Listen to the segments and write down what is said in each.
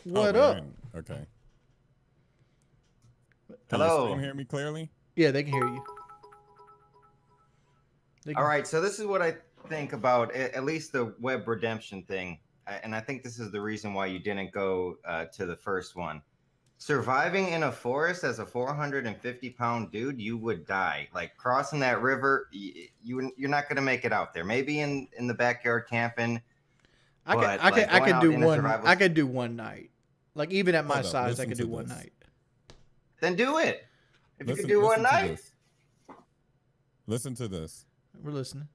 What up? Okay. Can Hello. the stream hear me clearly? Yeah, they can hear you. All right, so this is what I think about at least the web redemption thing, and I think this is the reason why you didn't go to the first one. Surviving in a forest as a 450-pound dude, you would die. Like crossing that river, you're not gonna make it out there. Maybe in the backyard camping. I could do one night. Like even at my size, I could do one night. Then do it. If you could do one night. Listen to this. We're listening.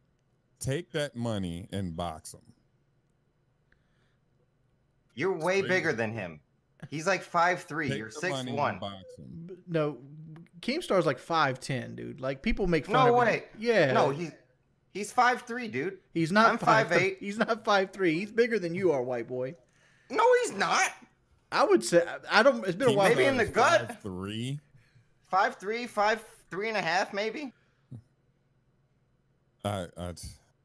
Take that money and box him. You're way bigger than him. He's like 5'3". You're 6'1". No, Keemstar's like 5'10", dude. Like people make fun of him. No way. Yeah. No, he's 5'3", dude. He's not. I'm 5'8". He's not 5'3". He's bigger than you are, white boy. No, he's not. I would say I don't. It's been a while. Maybe in the gut. 5'3". 5'3", 5'3.5", maybe.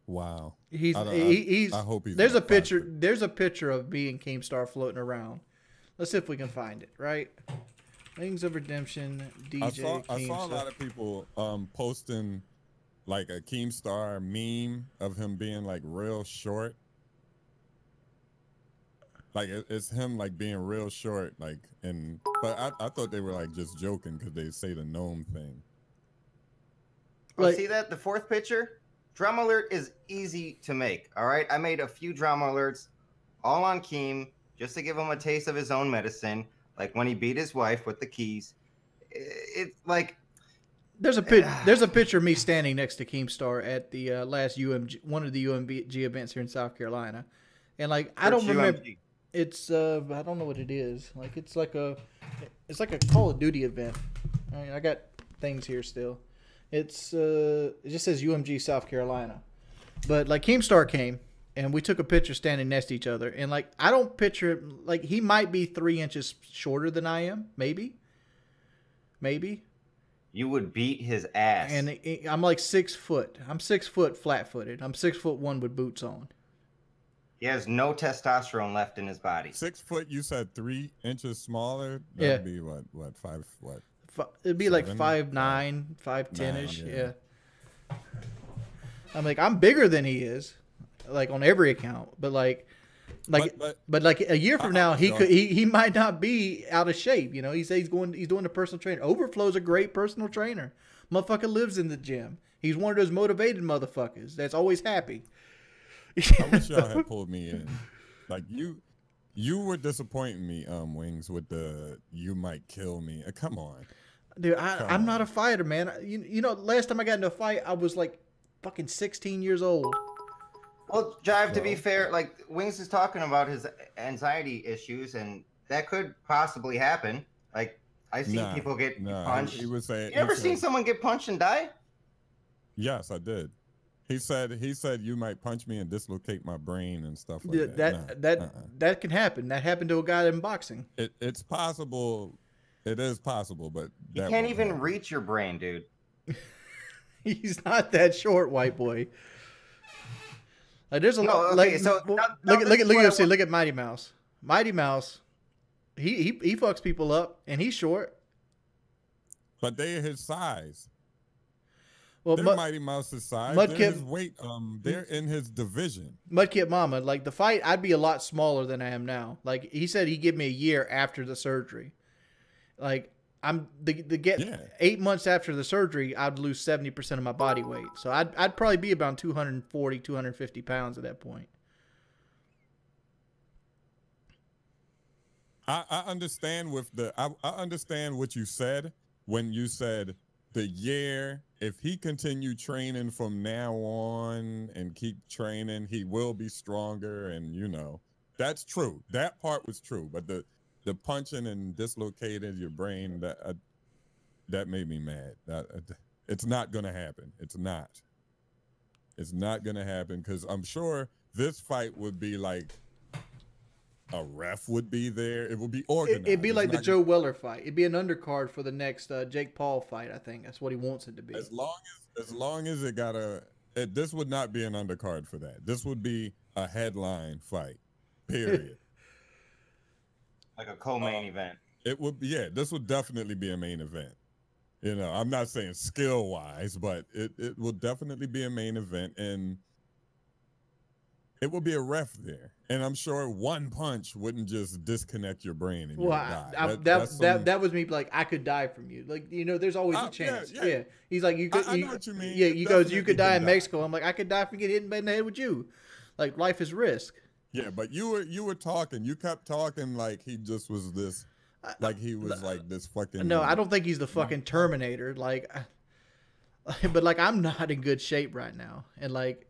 Wow. I hope he's. There's a picture. There's a picture of me and Keemstar floating around. Let's see if we can find it. Right. Wings of Redemption. DJ. I saw a lot of people posting like a Keemstar meme of him being like real short. Like it's him like being real short, like, but I thought they were like just joking because they say the gnome thing. Well, see that the fourth picture, drum alert is easy to make. All right, I made a few drum alerts, all on Keem, just to give him a taste of his own medicine. Like when he beat his wife with the keys. It's like there's a picture of me standing next to Keemstar at the last one of the UMG events here in South Carolina, and like I don't remember. It's I don't know what it is. Like it's like a Call of Duty event. I got things here still. It just says UMG South Carolina. But like Keemstar came and we took a picture standing next to each other, and like I don't picture like he might be 3 inches shorter than I am, maybe. You would beat his ass. And I'm like 6 foot. I'm 6 foot flat-footed. I'm 6'1" with boots on. He has no testosterone left in his body. 6 foot, you said 3 inches smaller? That'd be what, 5, what? It'd be like 5'9", 5'10"-ish, yeah. I'm like, I'm bigger than he is, like on every account. But like a year from now, he might not be out of shape. You know, he's doing a personal trainer. Overflow's a great personal trainer. Motherfucker lives in the gym. He's one of those motivated motherfuckers that's always happy. I wish y'all had pulled me in. Like you were disappointing me, Wings, with the "you might kill me." Come on, dude. I'm not a fighter, man. You know, last time I got into a fight, I was like fucking 16 years old. Well, Jive, to be fair, like Wings is talking about his anxiety issues, and that could possibly happen. Like I see people get punched. He was saying, you ever seen someone get punched and die? Yes, I did. He said you might punch me and dislocate my brain and stuff like that. That can happen. That happened to a guy in boxing. It's possible. It is possible, but you can't even reach your brain, dude. He's not that short, white boy. Like there's a lot. Okay, like, so look at UFC. Look at Mighty Mouse. Mighty Mouse. He fucks people up, and he's short. But they're his size. Well, they're Mighty Mouse's size. They're his weight. They're in his division. Mudkip Mama, like the fight, I'd be a lot smaller than I am now. Like he said, he'd give me a year after the surgery. Like I'm 8 months after the surgery, I'd lose 70% of my body weight. So I'd probably be about 240, 250 pounds at that point. I understand I understand what you said when you said the year. If he continued training from now on and keep training, he will be stronger. And you know, that's true. That part was true. But the punching and dislocating your brain, that made me mad. It's not gonna happen. It's not gonna happen because I'm sure this fight would be like a ref would be there. It would be organized. It'd be like the Joe Weller fight. It'd be an undercard for the next Jake Paul fight. I think that's what he wants it to be. As long as it got this would not be an undercard for that. This would be a headline fight. Period. Like a co-main event. It would be, yeah, this would definitely be a main event. You know, I'm not saying skill wise, but it will definitely be a main event, and it will be a ref there. And I'm sure one punch wouldn't just disconnect your brain and you would die. That was me. Like, I could die from you. Like, you know, there's always a chance. Yeah. He's like, you could. I know what you mean. Yeah, you could die in Mexico. I'm like, I could die from getting hit in the head with you. Like, life is risk. Yeah, but you were talking. You kept talking like he just was this. Like he was like this fucking. No, I don't think he's the fucking Terminator. Like, but like I'm not in good shape right now, and like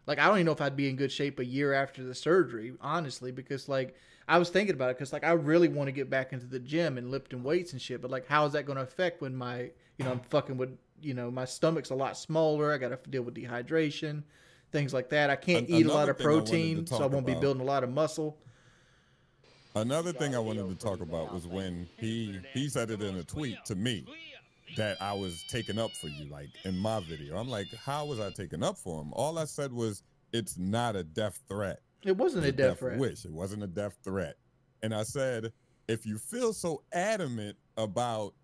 I don't even know if I'd be in good shape a year after the surgery, honestly, because like I was thinking about it, because like I really want to get back into the gym and lifting weights and shit, but like how is that going to affect when my I'm fucking with my stomach's a lot smaller. I got to deal with dehydration, things like that. I can't eat a lot of protein, so I won't be building a lot of muscle. Another thing I wanted to talk about was when he said it in a tweet to me that I was taken up for you, like in my video. I'm like, how was I taken up for him? All I said was, it's not a death threat. It wasn't a death threat. Wish. It wasn't a death threat. And I said, if you feel so adamant about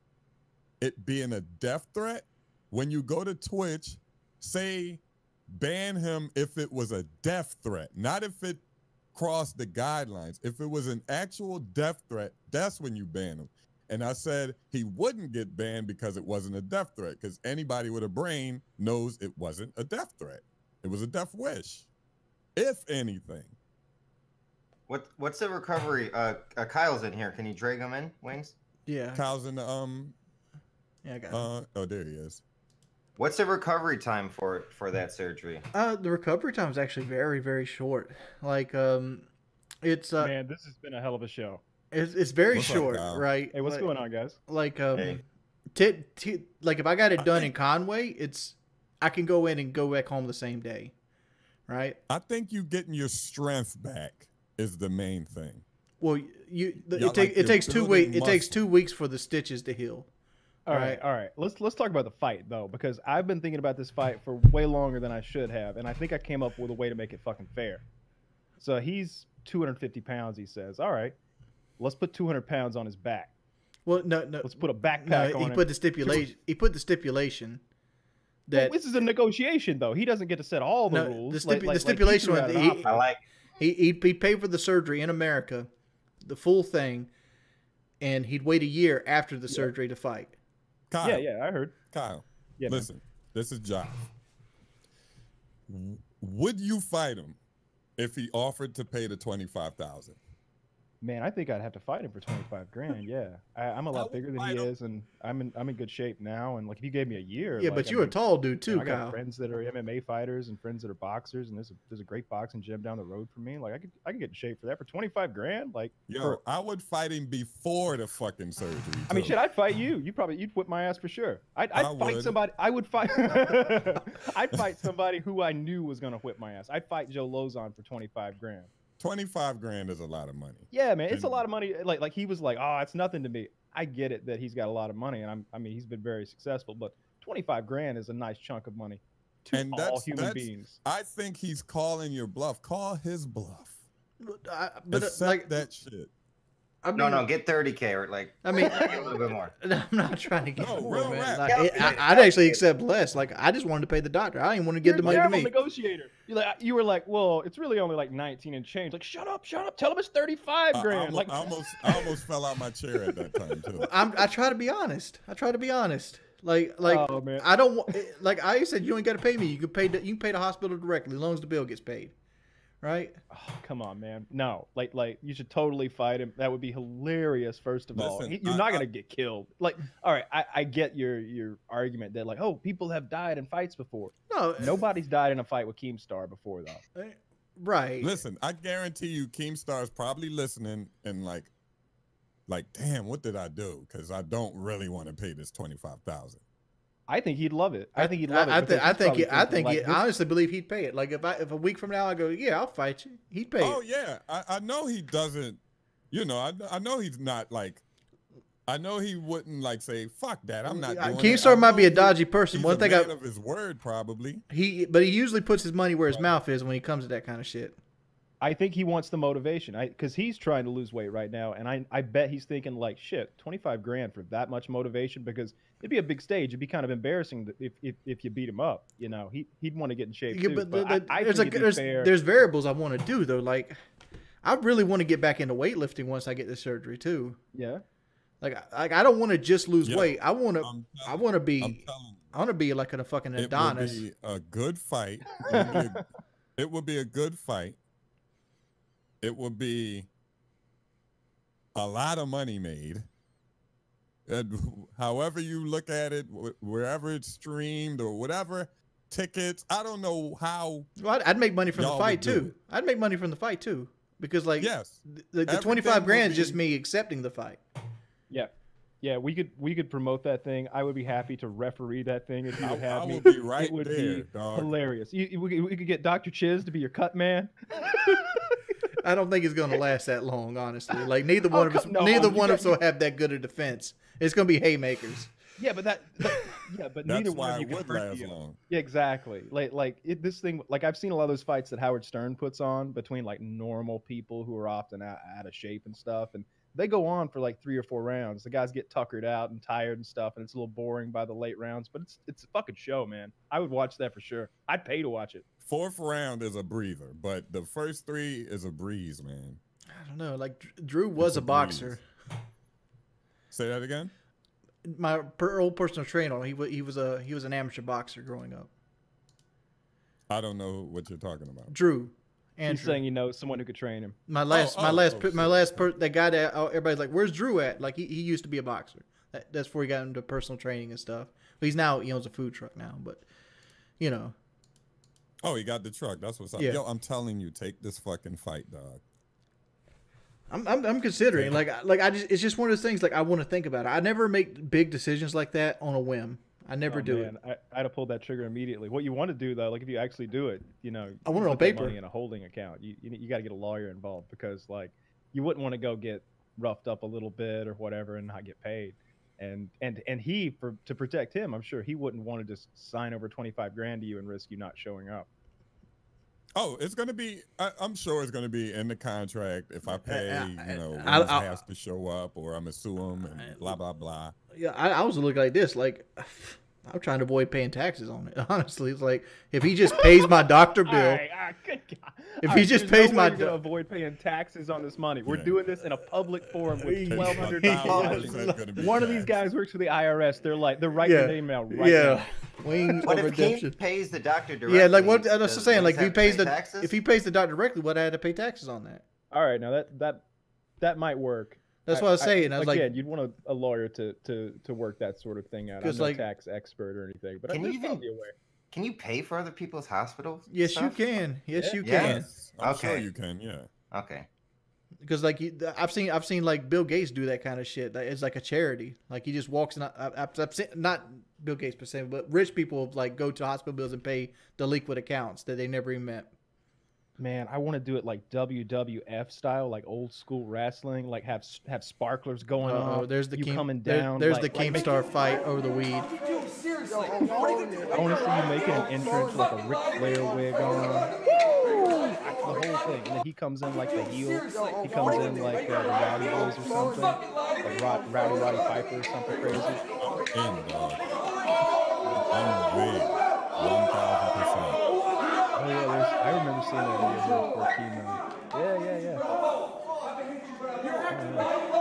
it being a death threat, when you go to Twitch, say ban him if it was a death threat, not if it crossed the guidelines. If it was an actual death threat, that's when you ban him. And I said he wouldn't get banned because it wasn't a death threat, because anybody with a brain knows it wasn't a death threat. It was a death wish, if anything. What's the recovery? Kyle's in here. Can you drag him in, Wings? Yeah. Kyle's in the Yeah, I got him. Oh, there he is. What's the recovery time for that surgery? The recovery time is actually very, very short. Like, it's man, this has been a hell of a show. It's very short, up, right? Hey, what's going on, guys? Like, Hey. like if I got it done in Conway, I can go in and go back home the same day, right? I think you getting your strength back is the main thing. Well, it takes 2 weeks. It takes 2 weeks for the stitches to heal. All right. Let's talk about the fight though, because I've been thinking about this fight for way longer than I should have, and I think I came up with a way to make it fucking fair. So he's 250 pounds. He says, "All right, let's put 200 pounds on his back." Well, no. Let's put a backpack on him. He put the stipulation that well, this is a negotiation though. He doesn't get to set all the rules. The stipulation was he paid for the surgery in America, the full thing, and he'd wait a year after the surgery to fight. Kyle, yeah, I heard. Kyle, yeah, listen, this is Jive. Would you fight him if he offered to pay the $25,000? Man, I think I'd have to fight him for 25 grand. Yeah, I'm a lot bigger than he is, and I'm in good shape now. And like, if you gave me a year, yeah, but you're a tall dude too, I Kyle. got friends that are MMA fighters and friends that are boxers, and there's a great boxing gym down the road from me. Like, I can get in shape for that for 25 grand. Like, I would fight him before the fucking surgery. I mean, shit, I'd fight you. You'd whip my ass for sure. I'd fight somebody. I would fight. I'd fight somebody who I knew was gonna whip my ass. I'd fight Joe Lozon for 25 grand. 25 grand is a lot of money. Yeah, man, it's a lot of money. Like he was like, oh, it's nothing to me. I get it that he's got a lot of money, and I mean, he's been very successful, but 25 grand is a nice chunk of money to all human beings. I think he's calling your bluff. Call his bluff. But accept that shit. I mean, no, get 30K or like. I mean, a little bit more. I'm not trying to get more, real man. rap. Like, I'd actually accept less. Like, I just wanted to pay the doctor. I didn't want to get the money to me. You're a negotiator. You were like, well, it's really only like 19 and change. Like, shut up. Tell him it's 35 grand. I almost fell out my chair at that time too. I try to be honest. Like, oh, man. I don't want. Like I said, you ain't got to pay me. You can pay the hospital directly, as long as the bill gets paid. Right? Oh, come on, man. No, like you should totally fight him. That would be hilarious. First of all, you're not gonna get killed. Like, all right, I get your argument that like, oh, people have died in fights before. No, nobody's died in a fight with Keemstar before though. Right. Listen, I guarantee you, Keemstar's probably listening and like, damn, what did I do? Because I don't really want to pay this $25,000. I think he'd love it. I think he'd love it. I honestly believe he'd pay it. Like if a week from now I go, yeah, I'll fight you, he'd pay it. Oh yeah, I know he doesn't. You know, I know he's not like. I know he wouldn't like say fuck that. I'm not. Keemstar might be a dodgy person. One thing of his word probably. But he usually puts his money where his mouth is when he comes to that kind of shit. I think he wants the motivation. Because he's trying to lose weight right now, and I bet he's thinking like, shit, 25 grand for that much motivation, because it'd be a big stage. It'd be kind of embarrassing if you beat him up. You know, he'd want to get in shape too. But there's variables I want to do though. Like, I really want to get back into weightlifting once I get this surgery too. Yeah. Like I don't want to just lose weight. I want to be like a fucking Adonis. It would be a good fight. It would be a good fight. It would be a lot of money made. And however you look at it, wherever it's streamed or whatever, tickets, I don't know how. Well, I'd make money from the fight too. I'd make money from the fight too. Because like, yes, the 25 grand is just me accepting the fight. Yeah. Yeah, we could promote that thing. I would be happy to referee that thing if you would have me. Would be right it would there, be dog. hilarious. We could get Dr. Chiz to be your cut man. I don't think it's gonna last that long, honestly. Like neither one of us will have that good a defense. It's gonna be haymakers. Yeah, but neither one of you would last long. Yeah, exactly. This thing, like I've seen a lot of those fights that Howard Stern puts on between like normal people who are often out of shape and stuff, and they go on for like 3 or 4 rounds. The guys get tuckered out and tired and stuff, and it's a little boring by the late rounds. But it's a fucking show, man. I would watch that for sure. I'd pay to watch it. 4th round is a breather, but the first 3 is a breeze, man. I don't know. Like Drew was a boxer. Say that again. My old personal trainer, he was an amateur boxer growing up. I don't know what you're talking about. Drew. He's saying he knows someone who could train him. The guy that everybody's like, where's Drew at? Like he used to be a boxer. That's before he got into personal training and stuff. But he owns a food truck now. But you know. Oh, he got the truck. That's what's up. Yeah. Yo, I'm telling you, take this fucking fight, dog. I'm considering it's just one of those things like I want to think about it. I never make big decisions like that on a whim. I never do it. I'd have pulled that trigger immediately. What you want to do though, like if you actually do it, you know, I want it on paper. Money in a holding account. You got to get a lawyer involved because like you wouldn't want to go get roughed up a little bit or whatever and not get paid. And he to protect him, I'm sure he wouldn't want to just sign over 25 grand to you and risk you not showing up. Oh, it's going to be, I'm sure it's going to be in the contract. If I pay, I has to show up or I'm going to sue him and blah, blah, blah. Yeah, I was looking like this. Like, I'm trying to avoid paying taxes on it. Honestly, it's like if he just pays my doctor bill. Good God. If he just pays my to avoid paying taxes on this money. We're doing this in a public forum with 1,200 people watching. One of these guys works for the IRS. They're writing their name out right now. What if he pays the doctor directly? Yeah, like what I was just saying, like if he pays the doctor directly, what I had to pay taxes on that? All right, now that might work. That's what I was saying. I was again, you'd want a lawyer to work that sort of thing out. I'm not a tax expert or anything, but I'm probably aware. Can you pay for other people's hospitals? Yes, you can. Yes, you can. I'm sure you can. Yeah. Okay. Because like I've seen like Bill Gates do that kind of shit. It's like a charity. Like he just walks in. I've seen, not Bill Gates per se, but rich people like go to hospital bills and pay delinquent accounts that they never even met. Man, I want to do it like WWF style, like old school wrestling, like have sparklers going on. Oh, there's the coming down. There's the Keemstar fight over the weed. I want to see you making an entrance with like a Ric Flair wig on. The whole thing. And then he comes in like the heel. He comes in like the Rowdy Boys or something. Like Roddy Piper or something crazy. I'm big. 1,000%. Oh yeah, I remember seeing that video for chemo.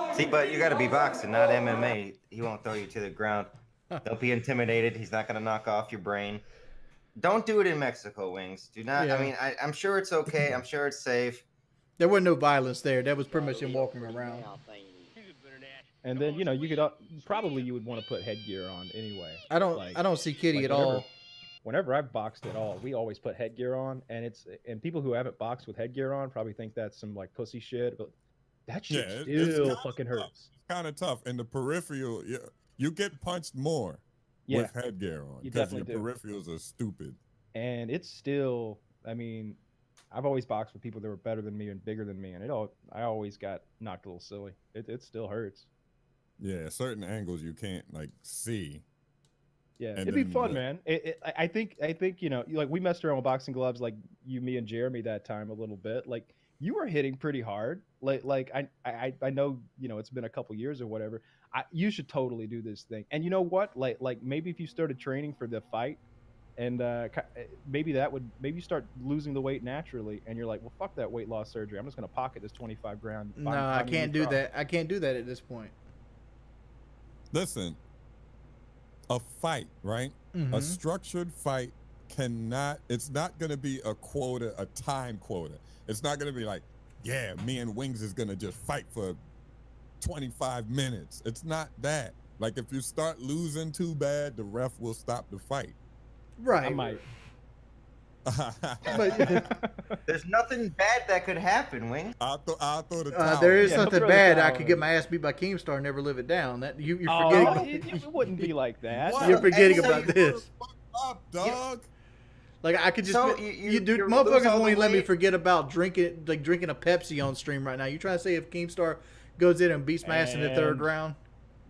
Yeah. See, but you got to be boxing, not MMA. He won't throw you to the ground. Don't be intimidated. He's not going to knock off your brain. Don't do it in Mexico, Wings. Do not. Yeah. I mean, I'm sure it's okay. I'm sure it's safe. There was no violence there. That was pretty much him walking around. And then you could probably you would want to put headgear on anyway. I don't see Kitty at all. Whenever I've boxed at all, we always put headgear on, and people who haven't boxed with headgear on probably think that's some like pussy shit, but that shit still fucking hurts. It's kind of tough. In the peripheral, you get punched more with headgear on because your peripherals are stupid. And it's still, I mean, I've always boxed with people that were better than me and bigger than me, and I always got knocked a little silly. It still hurts. Yeah, certain angles you can't like see. Yeah, it'd be fun, man. I think like we messed around with boxing gloves, like you, me, and Jeremy that time a little bit. Like you were hitting pretty hard. Like I know, you know, it's been a couple years or whatever. You should totally do this thing. And you know what? Like maybe if you started training for the fight, and maybe you start losing the weight naturally, and you're like, well, fuck that weight loss surgery. I'm just gonna pocket this 25 grand. No, I can't do that. I can't do that at this point. Listen, a fight, right? A structured fight it's not gonna be a quota, a time quota. It's not gonna be like, yeah, me and Wings is gonna just fight for 25 minutes. It's not that. Like, if you start losing too bad, the ref will stop the fight. Right. I might. But there's nothing bad that could happen, Wing. I'll throw the towel. There is something bad. I could get my ass beat by Keemstar and never live it down. That you're forgetting. It wouldn't be like that. What? You're forgetting about this. Up, dog. Like, I could just you're motherfuckers only let me forget about drinking a Pepsi on stream right now. You trying to say if Keemstar goes in and beats my ass in the third round?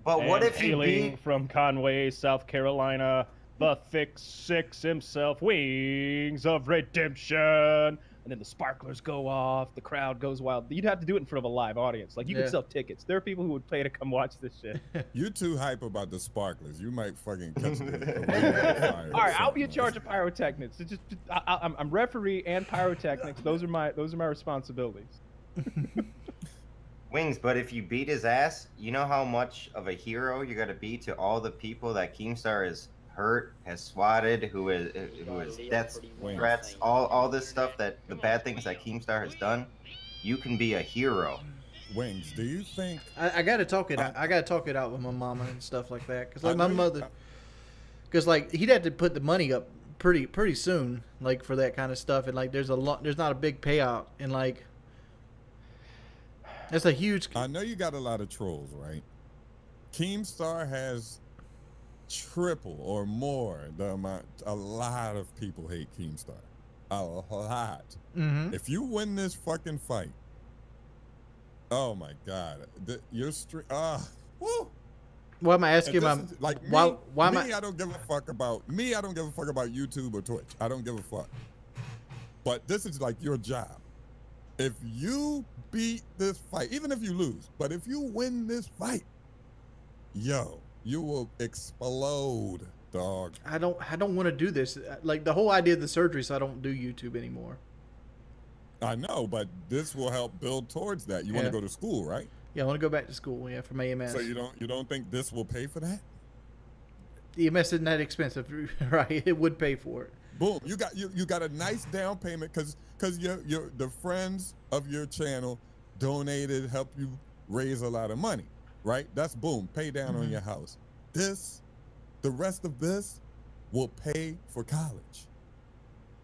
But what if he beat from Conway, South Carolina, the Thick Six himself, Wings of Redemption, and then the sparklers go off, the crowd goes wild. You'd have to do it in front of a live audience. Like, you could sell tickets. There are people who would pay to come watch this shit. You too hype about the sparklers. You might fucking catch the All right, I'll be in charge of pyrotechnics. I'm referee and pyrotechnics. Those are my responsibilities. Wings, but if you beat his ass, you know how much of a hero you're gonna be to all the people that Keemstar is hurt, has swatted, who is death threats, all this stuff, that the bad things that Keemstar has done. You can be a hero. Wings, do you think I gotta talk it out. I gotta talk it out with my mama and stuff like that. Cause like my mother, cause like he'd have to put the money up pretty soon, like for that kind of stuff. And like there's not a big payout, and like that's a huge. I know you got a lot of trolls, right? Keemstar has triple or more the amount. A lot of people hate Keemstar. A lot. If you win this fucking fight, oh my god, your stream. Woo. Why am I asking? Like why am I don't give a fuck about me. I don't give a fuck about YouTube or Twitch. I don't give a fuck. But this is like your job. If you beat this fight, even if you lose, but if you win this fight, yo, you will explode, dog. I don't want to do this. Like the whole idea of the surgery, so I don't do YouTube anymore. I know, but this will help build towards that. You want to go to school, right? Yeah, I want to go back to school. Yeah, from AMS. So you don't think this will pay for that? EMS isn't that expensive, right? It would pay for it. Boom! You got a nice down payment because the friends of your channel donated, helped you raise a lot of money, right? That's boom, pay down on your house. The rest of this will pay for college.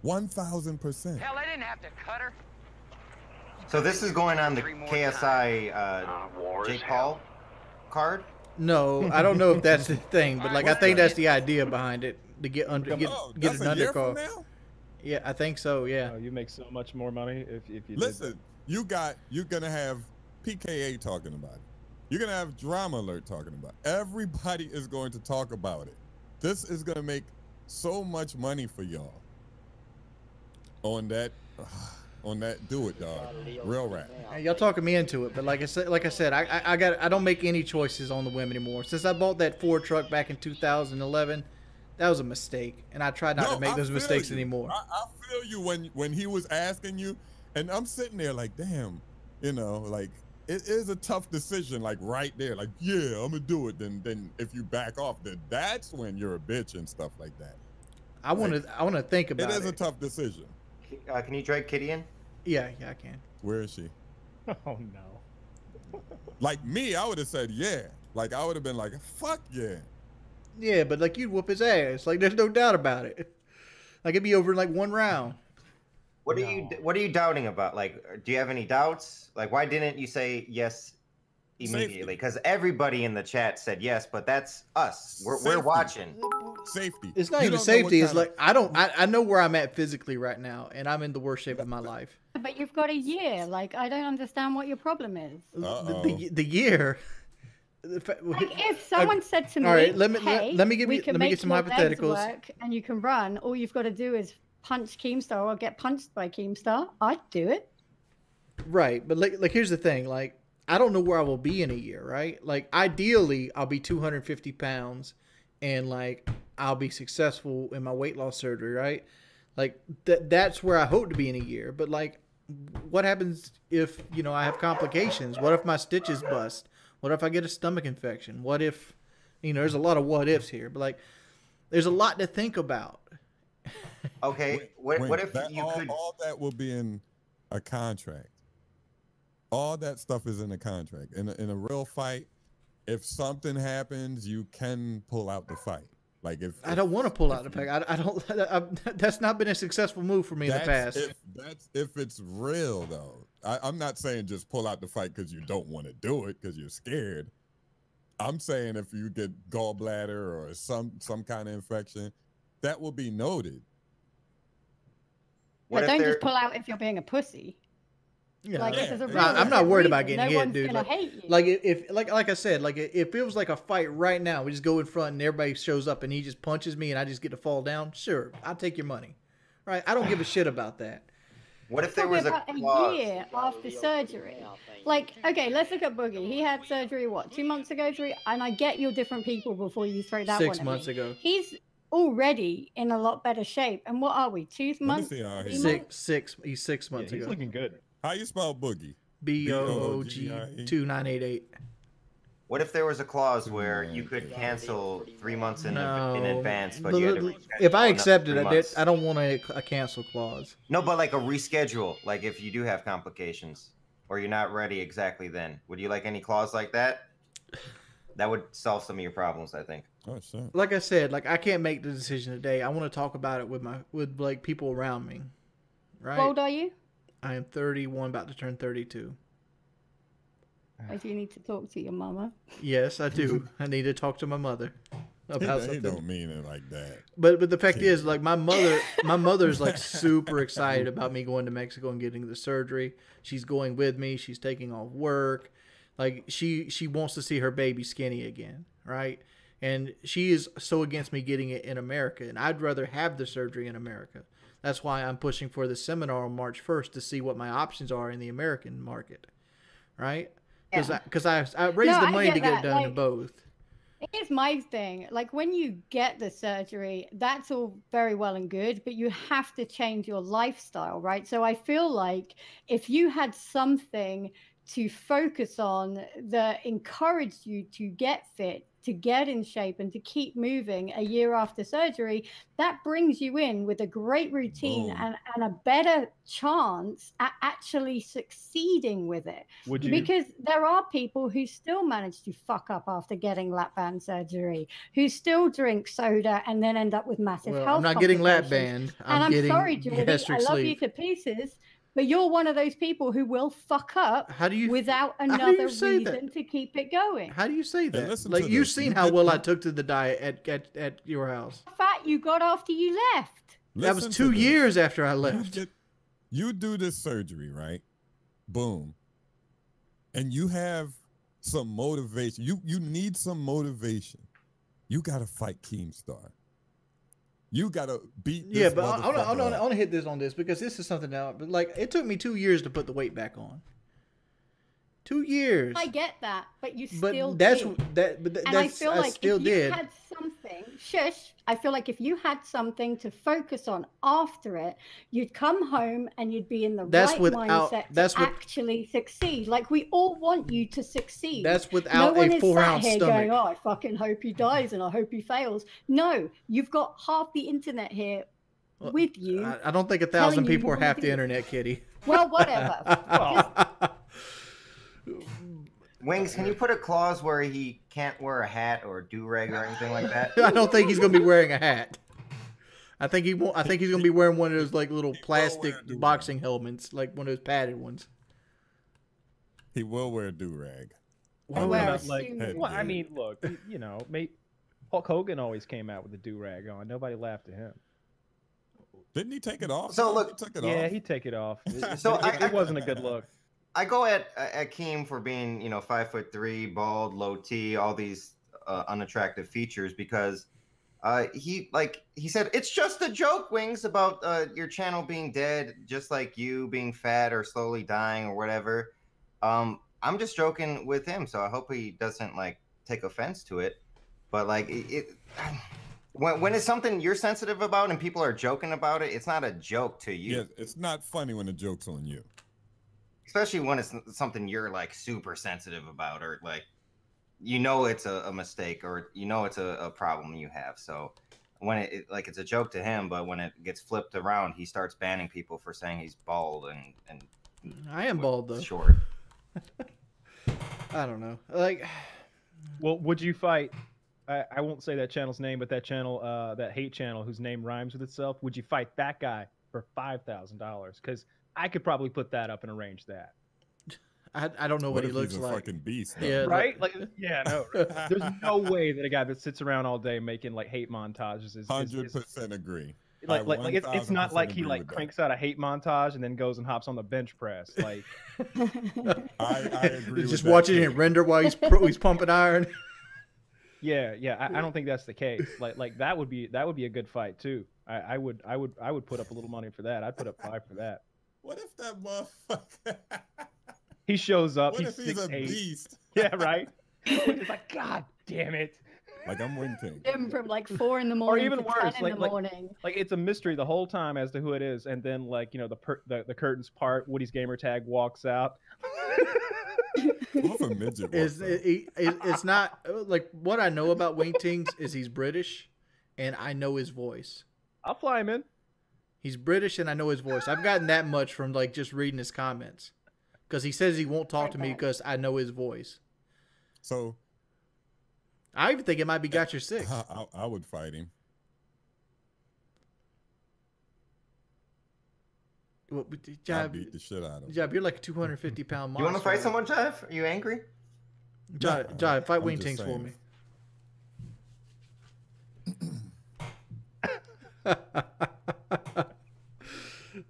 1,000%. Hell, I didn't have to cut her. So this is going on the KSI Jake Paul card? No, I don't know if that's the thing, but like I think that's the idea behind it, to get an undercard. Yeah, I think so. Yeah. Oh, you make so much more money if you listen. You're gonna have PKA talking about it. You're gonna have Drama Alert talking about it. Everybody is going to talk about it. This is gonna make so much money for y'all. On that, do it, dog. Real rap. Y'all talking me into it, but like I said, I don't make any choices on the whim anymore. Since I bought that Ford truck back in 2011, that was a mistake, and I tried not to make those mistakes anymore. I feel you when he was asking you, and I'm sitting there like, damn, you know, like it is a tough decision, like right there, like yeah, I'm gonna do it. Then if you back off, then that's when you're a bitch and stuff like that. I want to think about it. It is a tough decision. Can you drag Kitty in? Yeah, I can. Where is she? Oh no. Like me, I would have said yeah. Like I would have been like, fuck yeah. Yeah, but like you'd whoop his ass. Like there's no doubt about it. Like it'd be over in like one round. What are you doubting about? Like, do you have any doubts? Like, why didn't you say yes immediately? Because everybody in the chat said yes, but that's us. We're watching. Safety. It's not even safety. It's like I know where I'm at physically right now, and I'm in the worst shape of my life. But you've got a year. Like I don't understand what your problem is. The year. Like if someone said to me, all right, let me get some hypotheticals. Work and you can run. All you've got to do is punch Keemstar or get punched by Keemstar. I'd do it. Right, but like here's the thing, like I don't know where I will be in a year, right? Like ideally I'll be 250 pounds and like I'll be successful in my weight loss surgery, right? Like that's where I hope to be in a year. But like what happens if, you know, I have complications? What if my stitches bust? What if I get a stomach infection? What if, you know, there's a lot of what ifs here, but like there's a lot to think about. Okay, what if you could... All that will be in a contract. All that stuff is in a contract. In a real fight, if something happens, you can pull out the fight. Like if I don't want to pull out the fight. I don't. That's not been a successful move for me in the past. If it's real though. I'm not saying just pull out the fight because you don't want to do it because you're scared. I'm saying if you get gallbladder or some kind of infection, that will be noted. But don't just pull out if you're being a pussy. Yeah, like, I'm not worried about getting hit, dude. Like, hate you. Like if like I said, like if it was like a fight right now, we just go in front and everybody shows up and he just punches me and I just get to fall down. Sure, I'll take your money. Right? I don't give a shit about that. What if there was a year after surgery? Like, okay, let's look at Boogie. He had surgery, what, 2 months ago? And I get you're different people before you throw that 6 months ago. He's already in a lot better shape. And what are we, 2 months? He's 6 months ago. He's looking good. How you spell Boogie? BOOG2988. What if there was a clause where you could cancel 3 months in advance, but you had to if I accepted it, I don't want a cancel clause. No, but like a reschedule, like if you do have complications or you're not ready exactly then. Would you like any clause like that? That would solve some of your problems, I think. Oh, sure. Like I said, like I can't make the decision today. I want to talk about it with like people around me. Right? How old are you? I am 31, about to turn 32. I do need to talk to your mama. Yes, I do. I need to talk to my mother about something. He don't mean it like that. But the fact is, like my mother's like super excited about me going to Mexico and getting the surgery. She's going with me. She's taking off work. Like she wants to see her baby skinny again, right? And she is so against me getting it in America, and I'd rather have the surgery in America. That's why I'm pushing for the seminar on March 1st to see what my options are in the American market, right? Because I raised the money to get it done in both. Here's my thing. Like when you get the surgery, that's all very well and good, but you have to change your lifestyle, right? So I feel like if you had something to focus on that encouraged you to get fit, to get in shape and to keep moving a year after surgery, that brings you in with a great routine and a better chance at actually succeeding with it. Would you? Because there are people who still manage to fuck up after getting lap band surgery, who still drink soda and then end up with massive health I'm not getting lap band. I'm sorry, Jordy, I love you to pieces. But you're one of those people who will fuck up without another reason to keep it going. How do you say that? Like you've seen how well I took to the diet at your house. How fat you got after you left. That was 2 years after I left. You do this surgery, right? Boom. And you have some motivation. You need some motivation. You got to fight Keemstar. You gotta beat this. Yeah, but I want to hit this on this because this is something now. But like, it took me 2 years to put the weight back on. 2 years. I get that, but you still and I feel like if you had something, I feel like if you had something to focus on after it, you'd come home and you'd be in the right mindset to actually succeed. Like we all want you to succeed. That's without a 4-ounce stomach. Going, oh, I fucking hope he dies and I hope he fails. No, you've got half the internet here with you. I don't think 1,000 people are half the internet, Kitty. Well, whatever. Wings, can you put a clause where he can't wear a hat or a do-rag or anything like that? I don't think he's going to be wearing a hat. I think he's going to be wearing one of those like little plastic boxing helmets, like one of those padded ones. He will wear a do-rag. I mean, look, you know, Hulk Hogan always came out with a do-rag on. Nobody laughed at him. Didn't he take it off? So look, he'd take it off. It wasn't a good look. I go at Keem for being, 5'3", bald, low T, all these unattractive features because He said it's just a joke, Wings, about your channel being dead, just like you being fat or slowly dying or whatever. I'm just joking with him, so I hope he doesn't like take offense to it. But like when it's something you're sensitive about and people are joking about it, it's not a joke to you. Yeah, it's not funny when the joke's on you. Especially when it's something you're like super sensitive about, or like you know it's a mistake, or you know it's a problem you have. So when it's a joke to him, but when it gets flipped around, he starts banning people for saying he's bald and I am bald though. Short. I don't know. Like, well, would you fight? I won't say that channel's name, but that channel, that hate channel whose name rhymes with itself. Would you fight that guy for $5,000? Because I could probably put that up and arrange that. I don't know what he looks like. Fucking beast, yeah, right? Like, yeah, no. There's no way that a guy that sits around all day making like hate montages is 100% agree. Like it's not like he like cranks out a hate montage and then goes and hops on the bench press. Like, I agree. Just watching him render while he's pumping iron. Yeah, I don't think that's the case. Like that would be a good fight too. I would put up a little money for that. I'd put up $5 for that. What if that motherfucker? He shows up. What if he's a beast? Yeah, right. It's like, God damn it. Like I'm winging. Him from like 4 in the morning, or even to worse, 10 in the morning. Like it's a mystery the whole time as to who it is, and then like the curtains part. Woody's gamer tag walks out. It's not like what I know about Wing Tings is he's British, and I know his voice. I'll fly him in. He's British, and I know his voice. I've gotten that much from like just reading his comments, because he says he won't talk to me because I know his voice. So, I even think it might be Got Your Six. I would fight him. Well, I beat the shit out of him. Jive, you're like a 250-pound monster. You want to fight someone, Jive? Are you angry? Jive, fight Wing Tings for me.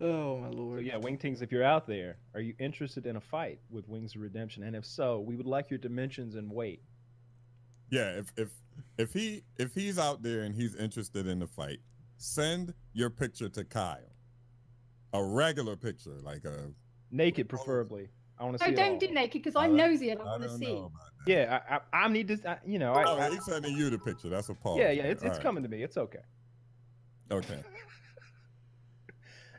Oh my lord. So yeah, Wing Tings, if you're out there, are you interested in a fight with Wings of Redemption? And if so, we would like your dimensions and weight. Yeah, if he's out there and he's interested in the fight, send your picture to Kyle. A regular picture, like a naked, preferably. I want to see. No, don't do naked because I'm nosy and I want to see. Yeah, I need to. You know, he's sending you the picture. That's a pause. Yeah, it's coming to me. It's okay. Okay.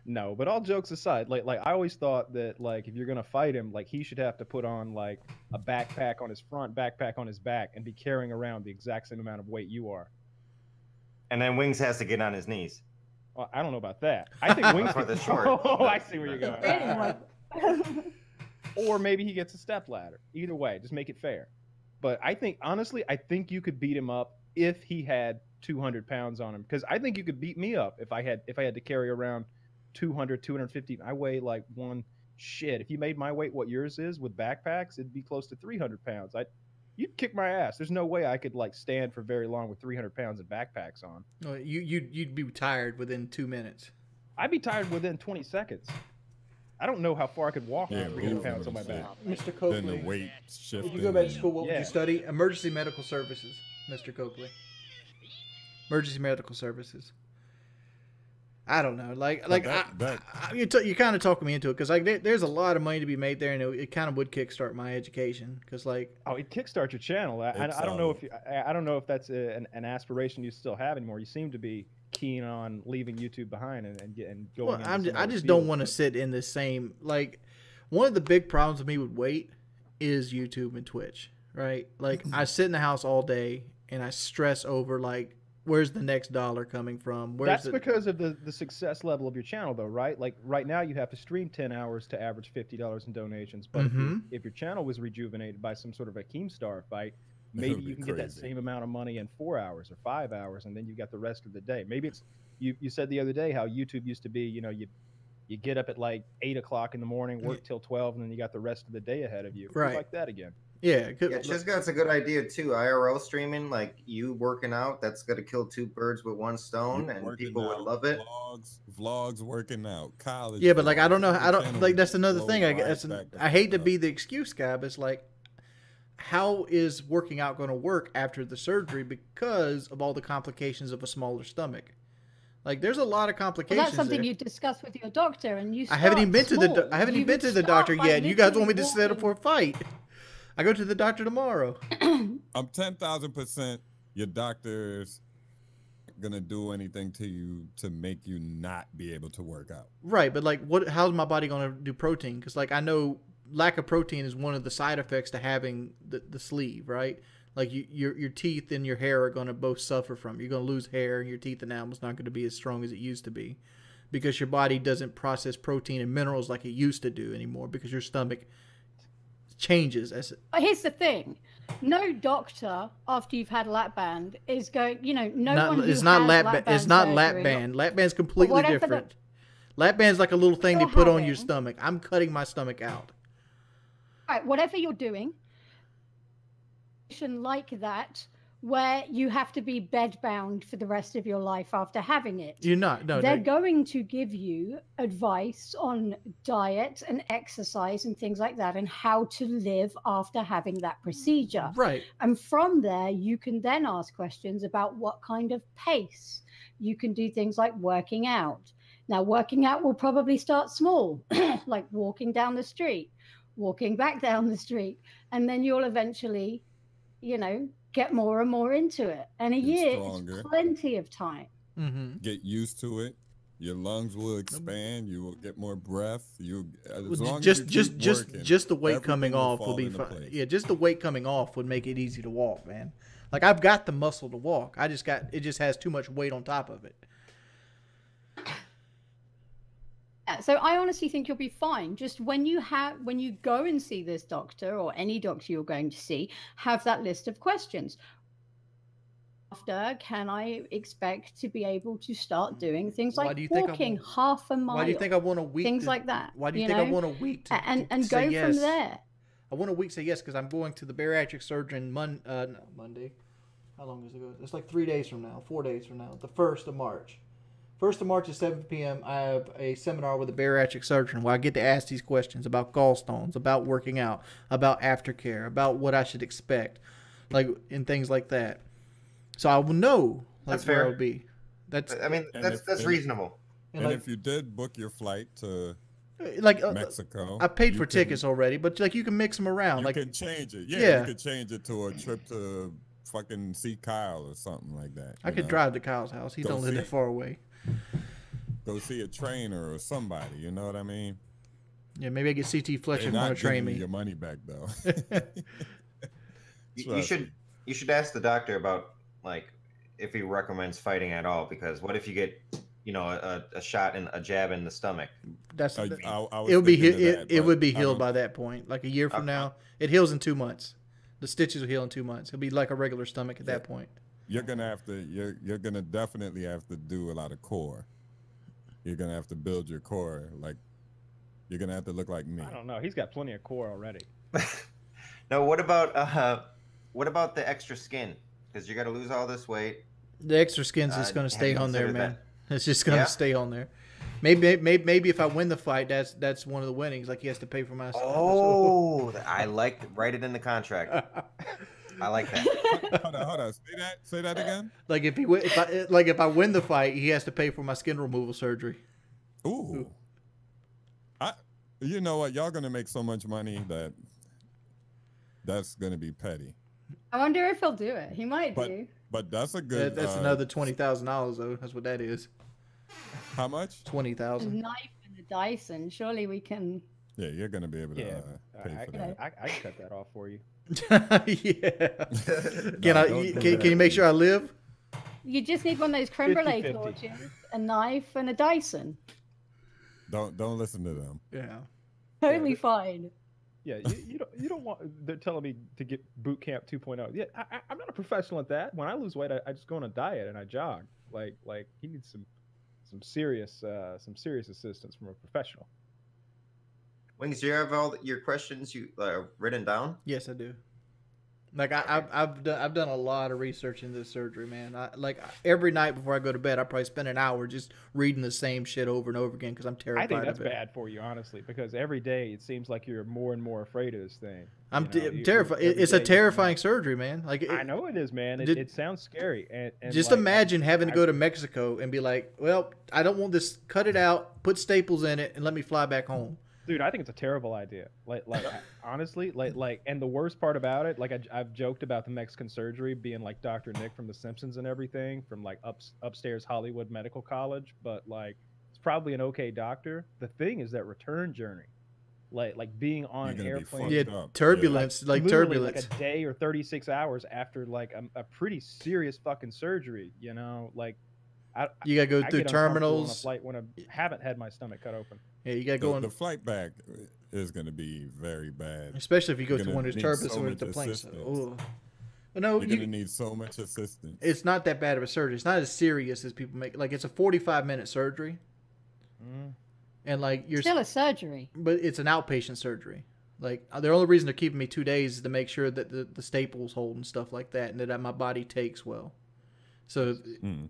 No, but all jokes aside, like I always thought that like if you're gonna fight him, like he should have to put on like a backpack on his front, backpack on his back, and be carrying around the exact same amount of weight you are. And then Wings has to get on his knees. Well, I don't know about that. I think Wings for the short. Oh, I see where you're going. Or maybe he gets a step ladder. Either way, just make it fair. But I think honestly, I think you could beat him up if he had 200 pounds on him. Because I think you could beat me up if I had to carry around 200, 250. I weigh like if you made my weight what yours is with backpacks, it'd be close to 300 pounds. You'd kick my ass. There's no way I could like stand for very long with 300 pounds of backpacks on. No, you'd be tired within 2 minutes. I'd be tired within 20 seconds. I don't know how far I could walk with 300 pounds on my back. Mr. Coakley, then the weight shifting. if you go back to school, what would you study? Emergency medical services, Mr. Coakley. Emergency medical services. I don't know, you're kind of talking me into it because like there's a lot of money to be made there, and it kind of would kickstart my education because like it kickstart your channel. I don't know if that's an aspiration you still have anymore. You seem to be keen on leaving YouTube behind and going. Well, I just don't want to sit in the same like. One of the big problems with me with weight is YouTube and Twitch, right? Like I sit in the house all day and I stress over like, where's the next dollar coming from? That's because of the success level of your channel, though, right? Like right now, you have to stream 10 hours to average $50 in donations. But if your channel was rejuvenated by some sort of a Keemstar fight, maybe you can get that same amount of money in 4 hours or 5 hours, and then you've got the rest of the day. Maybe it's you said the other day how YouTube used to be, you get up at like 8 o'clock in the morning, work till 12, and then you got the rest of the day ahead of you. Right. Like that again. Yeah, Chisgot's a good idea too. IRL streaming, like you working out, that's gonna kill 2 birds with 1 stone, and people would love it. Vlogs working out, college. Yeah, but like I don't like that's another thing. I hate to be the excuse guy, but it's like how is working out going to work after the surgery because of all the complications of a smaller stomach. Like, there's a lot of complications. Well, that's something there. you discuss with your doctor, and you. I haven't even been small. to the. I haven't even been to the doctor yet. And you guys want me to set up for a fight? I go to the doctor tomorrow. I'm 10,000%. Your doctor's gonna do anything to you to make you not be able to work out. Right, but like, what? How's my body gonna do protein? Because like I know lack of protein is one of the side effects to having the sleeve, right? Like your teeth and your hair are going to both suffer from it. You're going to lose hair, and your teeth enamel's not going to be as strong as it used to be because your body doesn't process protein and minerals like it used to do anymore because your stomach changes. Here's the thing. No doctor, after you've had a lap band, is going, no one who it's not has lap band It's not surgery, lap band. Lap band's completely different. Lap band's like a little thing they put on your stomach. I'm cutting my stomach out. All right, whatever you're doing, like that, where you have to be bed bound for the rest of your life after having it. You're not. No, they're going to give you advice on diet and exercise and things like that, and how to live after having that procedure. Right. And from there, you can then ask questions about what kind of pace. You can do things like working out. Now, working out will probably start small, like walking down the street, walking back down the street, and then you'll eventually, get more and more into it. And a year is plenty of time. Mm-hmm. Get used to it. Your lungs will expand. You will get more breath. Just the weight coming off will be fine. Yeah, just the weight coming off would make it easy to walk, man. Like, I've got the muscle to walk. It just has too much weight on top of it. So I honestly think you'll be fine. Just when you go and see this doctor or any doctor you're going to see, have that list of questions. After, can I expect to be able to start doing things like walking half a mile? Why do you think I want a week? Things like that. Why do you think I want a week to and say go yes? from there? I want a week to say yes because I'm going to the bariatric surgeon Monday. How long is it ago? It's like 4 days from now. The 1st of March. 1st of March at 7 p.m. I have a seminar with a bariatric surgeon where I get to ask these questions about gallstones, about working out, about aftercare, about what I should expect, and things like that. So I will know that's where fair. I'll be. That's reasonable. And if you did book your flight to Mexico, I paid for tickets already, but you can mix them around. You can change it. Yeah, you could change it to a trip to fucking see Kyle or something like that. I could drive to Kyle's house. He don't live that far away. Go see a trainer or somebody. You know what I mean? Yeah, maybe I get CT Fletcher to train me. Your money back though. You should ask the doctor about if he recommends fighting at all, because what if you get a shot and a jab in the stomach? It would be healed by that point. Like a year from now, it heals in 2 months. The stitches will heal in 2 months. It'll be like a regular stomach at that point. You're gonna definitely have to do a lot of core. You're gonna have to build your core. You're gonna have to look like me. I don't know. He's got plenty of core already. No, what about the extra skin? Because you got to lose all this weight. The extra skin's just gonna stay on there, man. It's just gonna stay on there. Maybe if I win the fight, that's one of the winnings. Like, he has to pay for my. Oh, write it in the contract. I like that. Hold on. Say that again. Like, if I win the fight, he has to pay for my skin removal surgery. Ooh. You know what? Y'all gonna make so much money that's gonna be petty. I wonder if he'll do it. He might do. But that's a good. That's another $20,000 though. That's what that is. How much? A $20,000. knife and a Dyson. Surely we can. Yeah, you're gonna be able to pay for that. I can cut that off for you. Yeah. Can you make sure I live? You just need one of those creme brulee torches, a knife, and a Dyson. Don't listen to them. Yeah. Totally fine. Yeah, you don't want. They're telling me to get boot camp 2.0. Yeah, I'm not a professional at that. When I lose weight, I just go on a diet and I jog. Like he needs some serious assistance from a professional. Wings, do you have all your questions written down? Yes, I do. Like I've done a lot of research in this surgery, man. Every night before I go to bed, I probably spend an hour just reading the same shit over and over again because I'm terrified of it. I think that's bad for you, honestly, because every day it seems like you're more and more afraid of this thing. I'm terrified. It's a terrifying surgery, man. Like I know it is, man. It sounds scary. And just imagine having to go to Mexico and be like, well, I don't want this. Cut it out. Put staples in it, and let me fly back home. Dude, I think it's a terrible idea. Honestly, and the worst part about it, I've joked about the Mexican surgery being like Dr. Nick from The Simpsons and everything, from like upstairs Hollywood Medical College, but like it's probably an okay doctor. The thing is that return journey, like being on an airplane, turbulence, like turbulence, like a day or 36 hours after like a pretty serious fucking surgery, you know, like. You gotta go through terminals. On a flight when I haven't had my stomach cut open. Yeah, you gotta go on. The flight back is gonna be very bad, especially if you go to one of those turbulence with the planes. No, you're gonna need so much assistance. It's not that bad of a surgery. It's not as serious as people make. Like it's a 45-minute surgery, and like you're still a surgery, but it's an outpatient surgery. Like the only reason they're keeping me 2 days is to make sure that the staples hold and stuff like that, and that my body takes well. So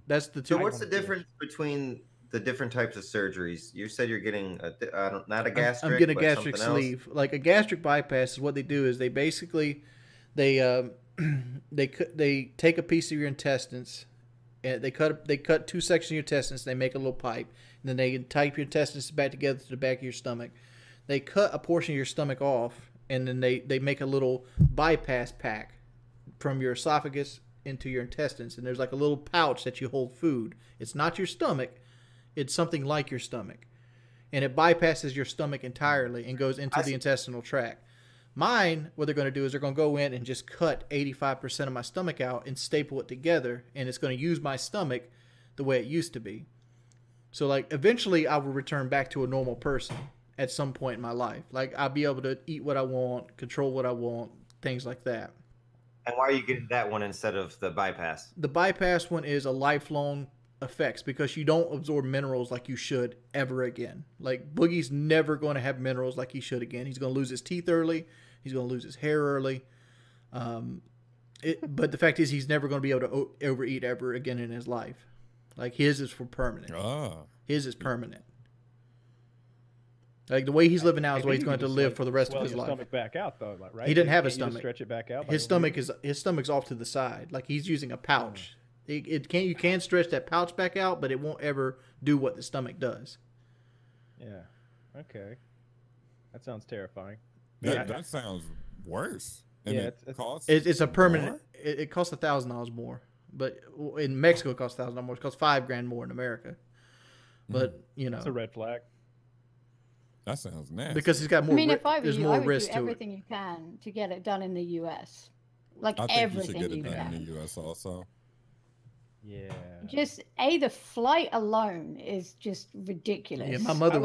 that's the two. So what's the difference between the different types of surgeries? You said you're getting not a gastric. I'm getting a gastric sleeve. Like a gastric bypass is what they do is they basically they take a piece of your intestines and they cut 2 sections of your intestines. They make a little pipe and then they type your intestines back together to the back of your stomach. They cut a portion of your stomach off and then they make a little bypass pack from your esophagus into your intestines, and there's like a little pouch that you hold food. It's not your stomach, it's something like your stomach, and it bypasses your stomach entirely and goes into the intestinal tract. Mine, what they're going to do is they're going to go in and just cut 85% of my stomach out and staple it together, and it's going to use my stomach the way it used to be. So like eventually I will return back to a normal person at some point in my life. Like I'll be able to eat what I want, control what I want, things like that. And why are you getting that one instead of the bypass? The bypass one is a lifelong effects because you don't absorb minerals like you should ever again. Like Boogie's never going to have minerals like he should again. He's going to lose his teeth early. He's going to lose his hair early. But the fact is he's never going to be able to overeat ever again in his life. Like his is for permanent. His is permanent. Like the way he's living now is the way he's going to live for the rest of his life. Stomach back out though, right? He didn't have a stomach. Stretch it back out. His stomach's off to the side. Like he's using a pouch. You can stretch that pouch back out, but it won't ever do what the stomach does. Yeah. Okay. That sounds terrifying. That sounds worse. And it's a permanent. It costs $1,000 more, but in Mexico it costs $1,000 more. It costs $5,000 more in America. But you know, it's a red flag. That sounds nasty. Because he's got more. I mean, if I were you, I would do to everything you can to get it done in the U.S. Like I think everything you should get it done can. in the U.S. also. Yeah. Just the flight alone is just ridiculous. Yeah, my mother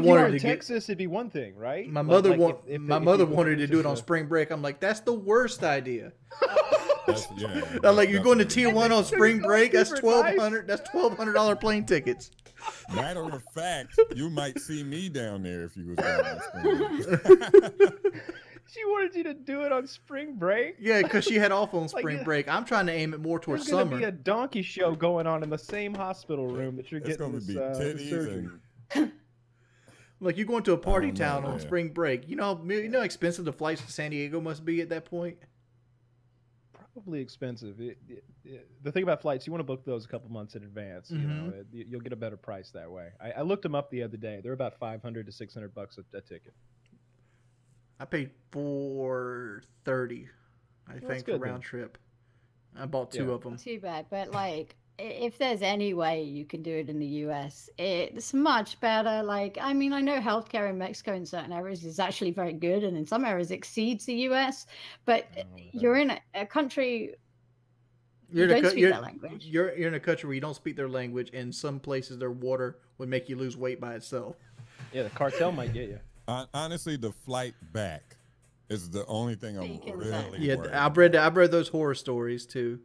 wanted to Texas. It'd be one thing, right? My mother wanted to do it on spring break. I'm like, that's the worst idea. I'm like, you're going to Tijuana on spring break? That's $1,200. That's $1,200 plane tickets. Matter of fact, you might see me down there if you was going on spring break. She wanted you to do it on spring break? Yeah, because she had off on spring break. I'm trying to aim it more towards summer. There's going to be a donkey show going on in the same hospital room that you're getting this surgery. Like you're going to a party town on spring break. You know how expensive the flights to San Diego must be at that point? Probably expensive. The thing about flights, you want to book those a couple months in advance. You know, you'll get a better price that way. I looked them up the other day. They're about $500 to $600 a ticket. I paid $430, I think, for round trip. I bought 2 of them. Not too bad, but like, if there's any way you can do it in the US, it's much better. Like, I mean, I know healthcare in Mexico in certain areas is actually very good, and in some areas exceeds the US. But you're in a country. You don't speak that language. You're in a country where you don't speak their language, and some places their water would make you lose weight by itself. Yeah, the cartel might get you. Honestly, the flight back is the only thing I'm really worried about. I've read those horror stories too.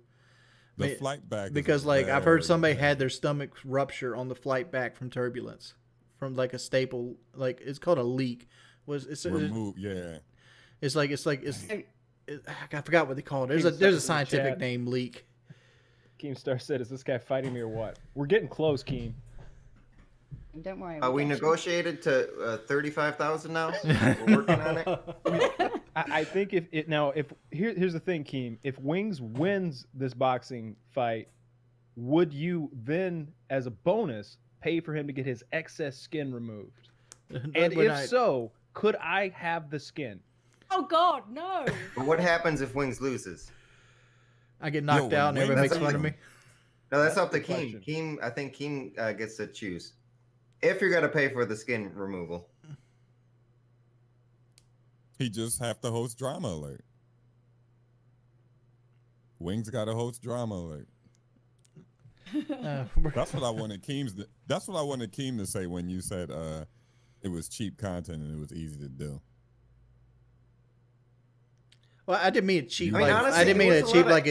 The flight back because like I've heard somebody had their stomach rupture on the flight back from turbulence, from like a staple, like it's called a leak. It's like I forgot what they call it. There's a scientific name, leak. Keemstar said, "Is this guy fighting me or what?" We're getting close, Keem. Don't worry. We negotiated to 35,000 now. We're working on it. I think here's the thing, Keem. If Wings wins this boxing fight, would you then, as a bonus, pay for him to get his excess skin removed? And if so, could I have the skin? Oh God, no! But what happens if Wings loses? I get knocked out and everybody makes fun of me. No, that's up to Keem. I think Keem gets to choose. If you're gonna pay for the skin removal, he just have to host Drama Alert. Wings got to host Drama Alert. That's what I wanted That's what I wanted Keem to say when you said it was cheap content and it was easy to do. Well, I didn't mean it cheap. I didn't mean it cheap like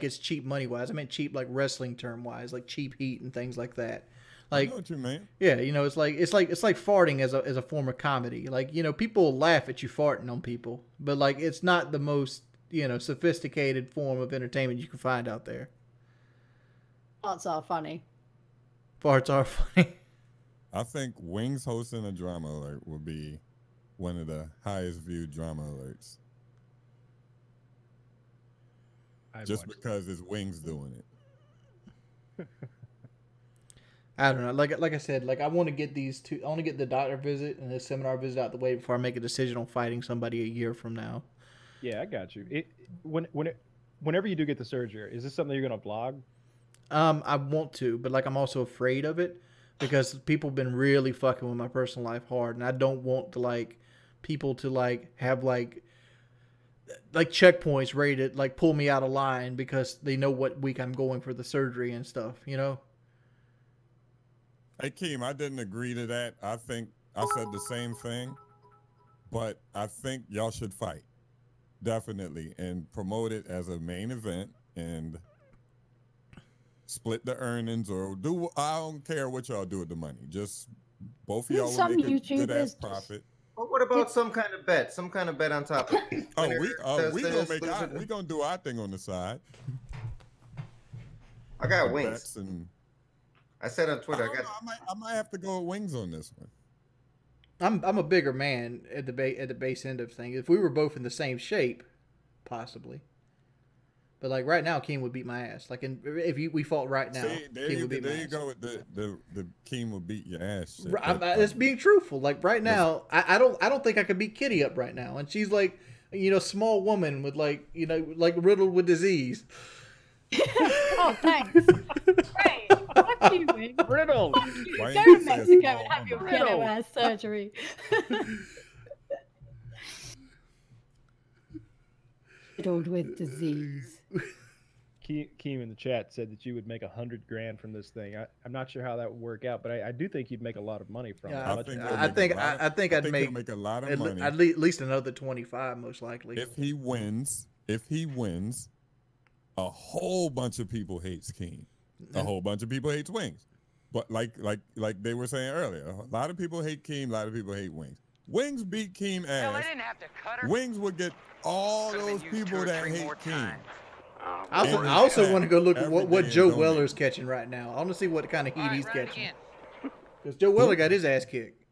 it's cheap money wise. I meant cheap like wrestling term wise, like cheap heat and things like that. Like, I know what you mean. Yeah, you know, it's like farting as a form of comedy. Like, you know, people laugh at you farting on people, but like it's not the most, you know, sophisticated form of entertainment you can find out there. Farts are funny. Farts are funny. I think Wings hosting a Drama Alert will be one of the highest viewed Drama Alerts. Just because it's Wings doing it. I don't know. Like I said, like I want to get I want to get the doctor visit and the seminar visit out the way before I make a decision on fighting somebody a year from now. Yeah, I got you. Whenever you do get the surgery, is this something you're gonna vlog? I want to, but like I'm also afraid of it because people have been really fucking with my personal life hard, and I don't want to like people to like have like checkpoints ready to like pull me out of line because they know what week I'm going for the surgery and stuff, you know? Hey, Keem, I didn't agree to that. I think I said the same thing, but I think y'all should fight. Definitely. And promote it as a main event and split the earnings or do, I don't care what y'all do with the money. Just both of y'all will make a good ass profit. Well, what about some kind of bet? Some kind of bet on top of it. We gonna do our thing on the side. I got Wings. And I said on Twitter, I might have to go with Wings on this one. I'm a bigger man at the base end of things. If we were both in the same shape, possibly. But like right now, Keem would beat my ass. Like if we fought right now, Keem would beat my ass. There you go with the Keem would beat your ass. It's being truthful. Like right now, I don't think I could beat Kitty up right now, and she's like, you know, small woman with like, you know, like riddled with disease. Oh, thanks. Great. Fuck you, Wing. Riddled. Go to Mexico and have your ghetto ass surgery. Riddled with disease. Keem in the chat said that you would make $100,000 from this thing. I'm not sure how that would work out, but I do think you'd make a lot of money from it. I think I'd make a lot of money. At least another 25, most likely. If he wins, a whole bunch of people hates Keem. A whole bunch of people hates Wings. But like they were saying earlier, a lot of people hate Keem, a lot of people hate Wings. Wings beat Keem ass. Hell, I didn't have to cut her. Wings would get all those people that hate Keem. I also want to go look at what Joe Weller's catching right now. I want to see what kind of heat he's catching. Because Joe Weller got his ass kicked.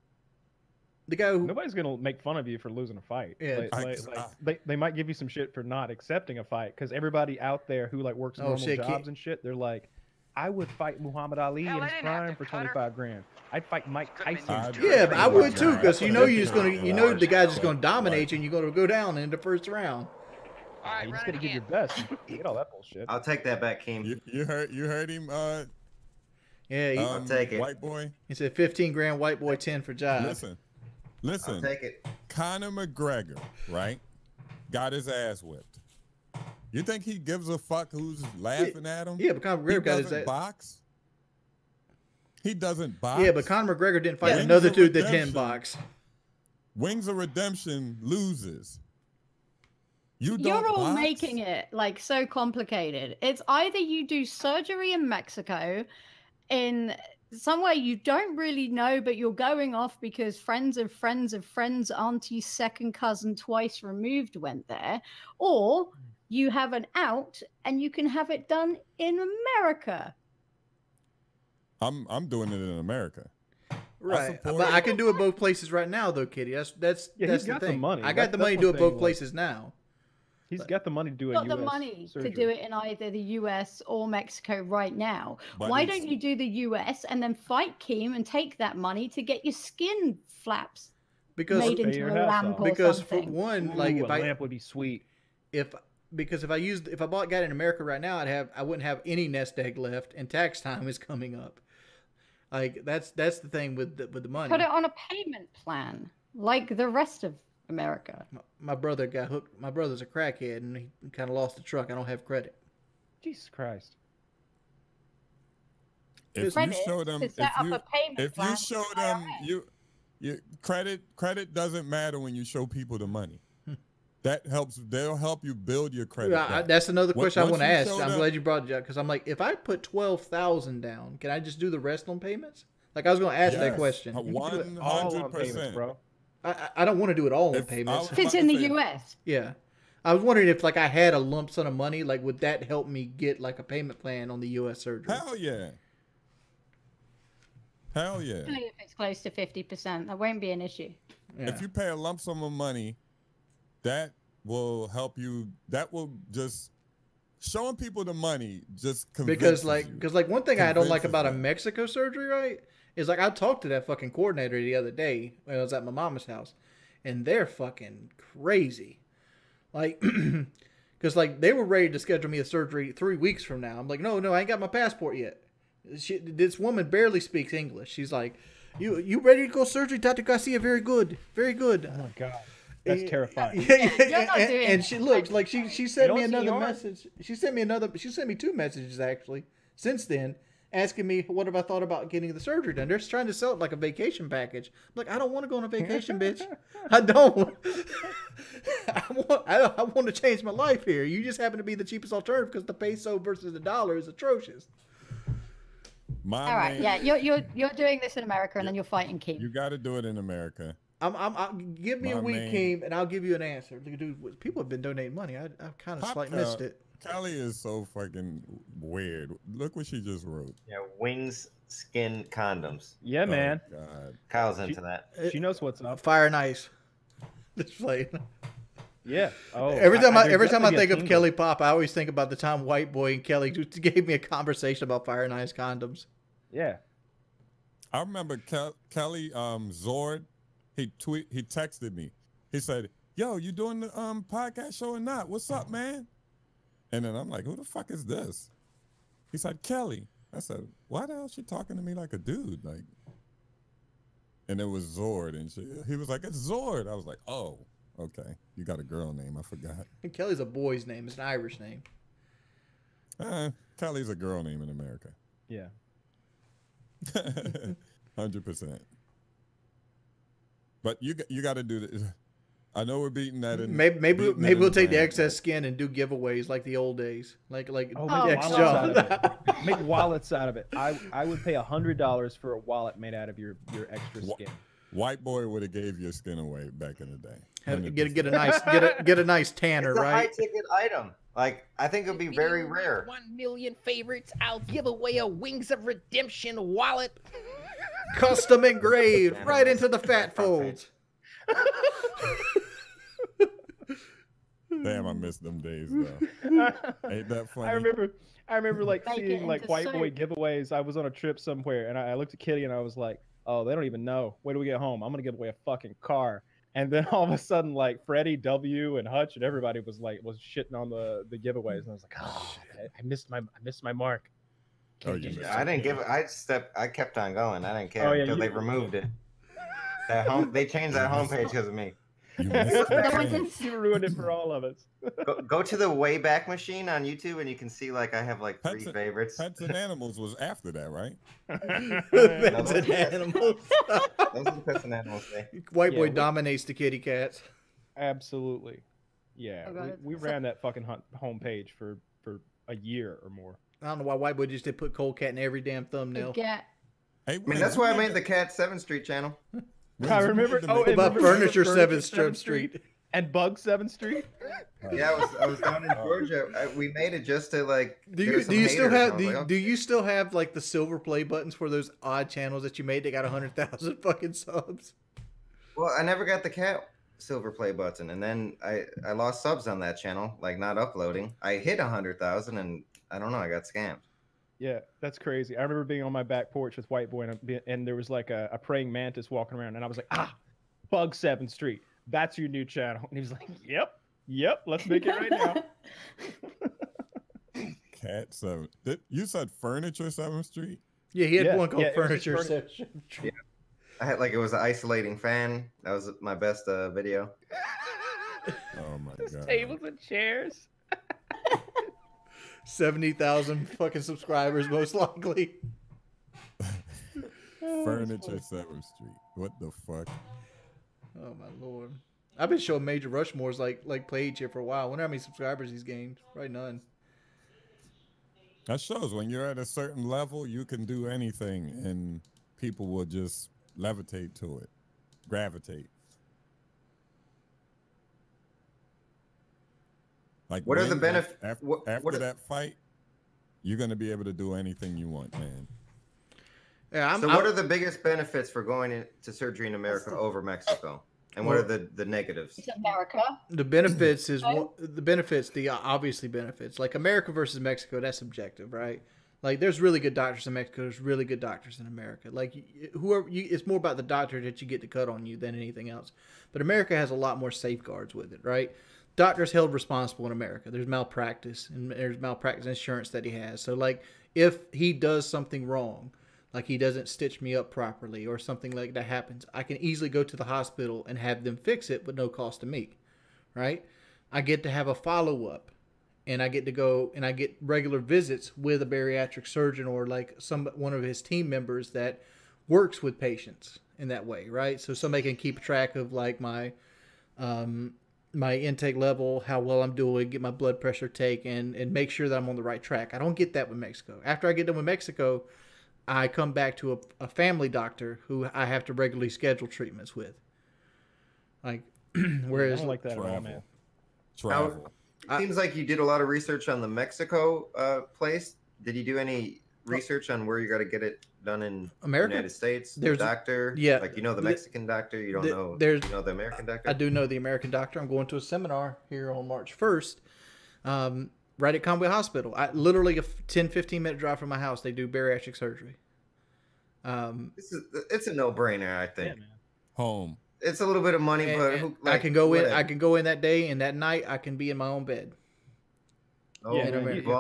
The guy who... Nobody's gonna make fun of you for losing a fight. Yeah, they might give you some shit for not accepting a fight because everybody out there who like works normal jobs and shit, they're like, I would fight Muhammad Ali in his prime for $25,000. I'd fight Mike Tyson. Yeah, but I would too, because you know the guy's just gonna dominate you, and you're gonna go down in the first round. You just gotta give your best. You get all that bullshit. I'll take that back, Keem. You heard him. Yeah, I'll take it. White boy. He said 15 grand. White boy 10 for Jive. Listen. I'll take it. Conor McGregor, right? Got his ass whipped. You think he gives a fuck who's laughing at him? Yeah, but Conor McGregor got his ass. Box. He doesn't box. Yeah, but Conor McGregor didn't fight another dude that didn't box. Wings of Redemption loses. You're all making it like so complicated. It's either you do surgery in Mexico in somewhere you don't really know, but you're going off because friends of friends of friends, auntie's second cousin twice removed went there, or you have an out and you can have it done in America. I'm doing it in America. Right, but I can do it both places right now, though, Kitty. That's the thing. Money. I got the money to do it both places now. He's got the money to do it. Got the money to do it in either the US or Mexico right now. Why don't you do the US and then fight Keem and take that money to get your skin flaps made into a lamp or because something? For one, a lamp would be sweet. If I got in America right now, I wouldn't have any nest egg left, and tax time is coming up. Like that's the thing with the money. Put it on a payment plan, like the rest of America. My brother got hooked. My brother's a crackhead, and he kind of lost the truck. I don't have credit. Jesus Christ! If you show them, credit doesn't matter when you show people the money. That helps. They'll help you build your credit. That's another question I want to ask. I'm glad you brought it up because I'm like, if I put 12,000 down, can I just do the rest on payments? Like I was going to ask that question. 100%, bro. I don't want to do it all on payments. If it's in the U.S. Yeah, I was wondering if like I had a lump sum of money, like would that help me get like a payment plan on the U.S. surgery? Hell yeah. Hell yeah. If it's close to 50%, that won't be an issue. Yeah. If you pay a lump sum of money, that will help you. That will just showing people the money just because one thing I don't like about a Mexico surgery, right, is like I talked to that fucking coordinator the other day when I was at my mama's house, and they're fucking crazy, like because like they were ready to schedule me a surgery 3 weeks from now. I'm like, no, I ain't got my passport yet. This woman barely speaks English. She's like, you ready to go surgery, Dr. Garcia? Very good, very good. Oh my god. That's terrifying. And she looks like she sent me another message. She sent me 2 messages actually since then, asking me what have I thought about getting the surgery done. They're just trying to sell it like a vacation package. I'm like, I don't want to go on a vacation, bitch. I don't. I want to change my life here. You just happen to be the cheapest alternative because the peso versus the dollar is atrocious. All right, yeah, you're doing this in America, and then you're fighting Keem. You got to do it in America. Give me a week, Keem, and I'll give you an answer. Dude, people have been donating money. I kind of missed it. Kelly is so fucking weird. Look what she just wrote. Yeah, Wings skin condoms. Yeah, man. God. Kyle's into that. She knows what's up. Fire and ice. Just playing. Yeah. Oh. Every time I think of Kelly Pop, I always think about the time White Boy and Kelly just gave me a conversation about fire and ice condoms. Yeah. I remember Kelly Zord. He texted me. He said, "Yo, you doing the podcast show or not? What's up, man?" And then I'm like, "Who the fuck is this?" He said, "Kelly." I said, "Why the hell is she talking to me like a dude?" Like, and it was Zord, and he was like, "It's Zord." I was like, "Oh, okay. You got a girl name? I forgot." And Kelly's a boy's name. It's an Irish name. Kelly's a girl name in America. Yeah. 100%. But you got to do this. I know we're beating that. Maybe we'll take the excess skin and do giveaways like the old days, like make wallets out of it. Make wallets out of it. I would pay $100 for a wallet made out of your extra skin. White Boy would have gave your skin away back in the day. Get a nice tanner, it's a right? high ticket item. Like I think it'd be very rare. 1 million favorites. I'll give away a Wings of Redemption wallet. Custom engraved right into the fat folds. Damn, I miss them days though. Ain't that funny? I remember like seeing like White Boy giveaways. I was on a trip somewhere and I looked at Kitty and I was like, "Oh, they don't even know. Wait till we get home. I'm gonna give away a fucking car." And then all of a sudden, like Freddie, W, and Hutch, and everybody was shitting on the giveaways, and I was like, "Oh, I missed my mark." Oh, I didn't give it. I kept on going. I didn't care until they removed it. They changed that homepage because of me. You ruined it for all of us. Go to the Wayback Machine on YouTube, and you can see like I have like 3 favorites. Pets and Animals was after that, right? Pets and Animals. Those are the Pets and Animals thing. White Boy dominates the kitty cats. Absolutely. Yeah, we ran that fucking homepage for a year or more. I don't know why White Boy just did put Cold Cat in every damn thumbnail. Hey, I mean, that's why I made the Cat 7th Street channel. I remember. Oh, about Furniture 7th Street and Bug 7th Street. Yeah, I was down in Georgia. We made it just to like. Do you still have like the silver play buttons for those odd channels that you made that got 100,000 fucking subs? Well, I never got the Cat silver play button, and then I lost subs on that channel, like not uploading. I hit 100,000, and I don't know, I got scammed. Yeah, that's crazy. I remember being on my back porch with White Boy, and there was like a praying mantis walking around, and I was like, Bug 7th Street, that's your new channel. And he was like, yep, let's make it right now. Cat 7. You said Furniture 7th Street? Yeah, he had one called Furniture 7th Street. Yeah. I had it was an isolating fan. That was my best video. Oh my god. Tables and chairs. 70,000 fucking subscribers, most likely. Furniture 7th Street. What the fuck? Oh my lord! I've been showing Major Rushmore's like played here for a while. I wonder how many subscribers he's gained. Probably none. That shows when you're at a certain level, you can do anything, and people will just levitate to it, gravitate. Like, what are the benefits after that fight? You're gonna be able to do anything you want, man. Yeah, what are the biggest benefits for going to surgery in America over Mexico? And what are the negatives? It's America. The benefits is the obviously benefits. Like America versus Mexico, that's subjective, right? Like there's really good doctors in Mexico. There's really good doctors in America. Like it's more about the doctor that you get to cut on you than anything else. But America has a lot more safeguards with it, right? Doctors held responsible in America. There's malpractice, and there's malpractice insurance that he has. So like if he does something wrong, like he doesn't stitch me up properly or something like that happens, I can easily go to the hospital and have them fix it with no cost to me, right? I get to have a follow-up, and I get to go and I get regular visits with a bariatric surgeon or like one of his team members that works with patients in that way, right? So somebody can keep track of like my intake level, how well I'm doing, get my blood pressure taken, and make sure that I'm on the right track. I don't get that with Mexico. After I get done with Mexico, I come back to a family doctor who I have to regularly schedule treatments with. Like, whereas I don't like that at all, man. Travel. It seems like you did a lot of research on the Mexico place. Did you do any research on where you got to get it done in America? The United States? There's the doctor? Yeah. Like, the Mexican doctor? You don't know, you know the American doctor? I do know the American doctor. I'm going to a seminar here on March 1st. Right at Conway Hospital. Literally a 10-15 minute drive from my house. They do bariatric surgery. It's a no-brainer, I think. Yeah, Home. It's a little bit of money, but I can go in. I can go in that day, and that night I can be in my own bed. Oh, yeah,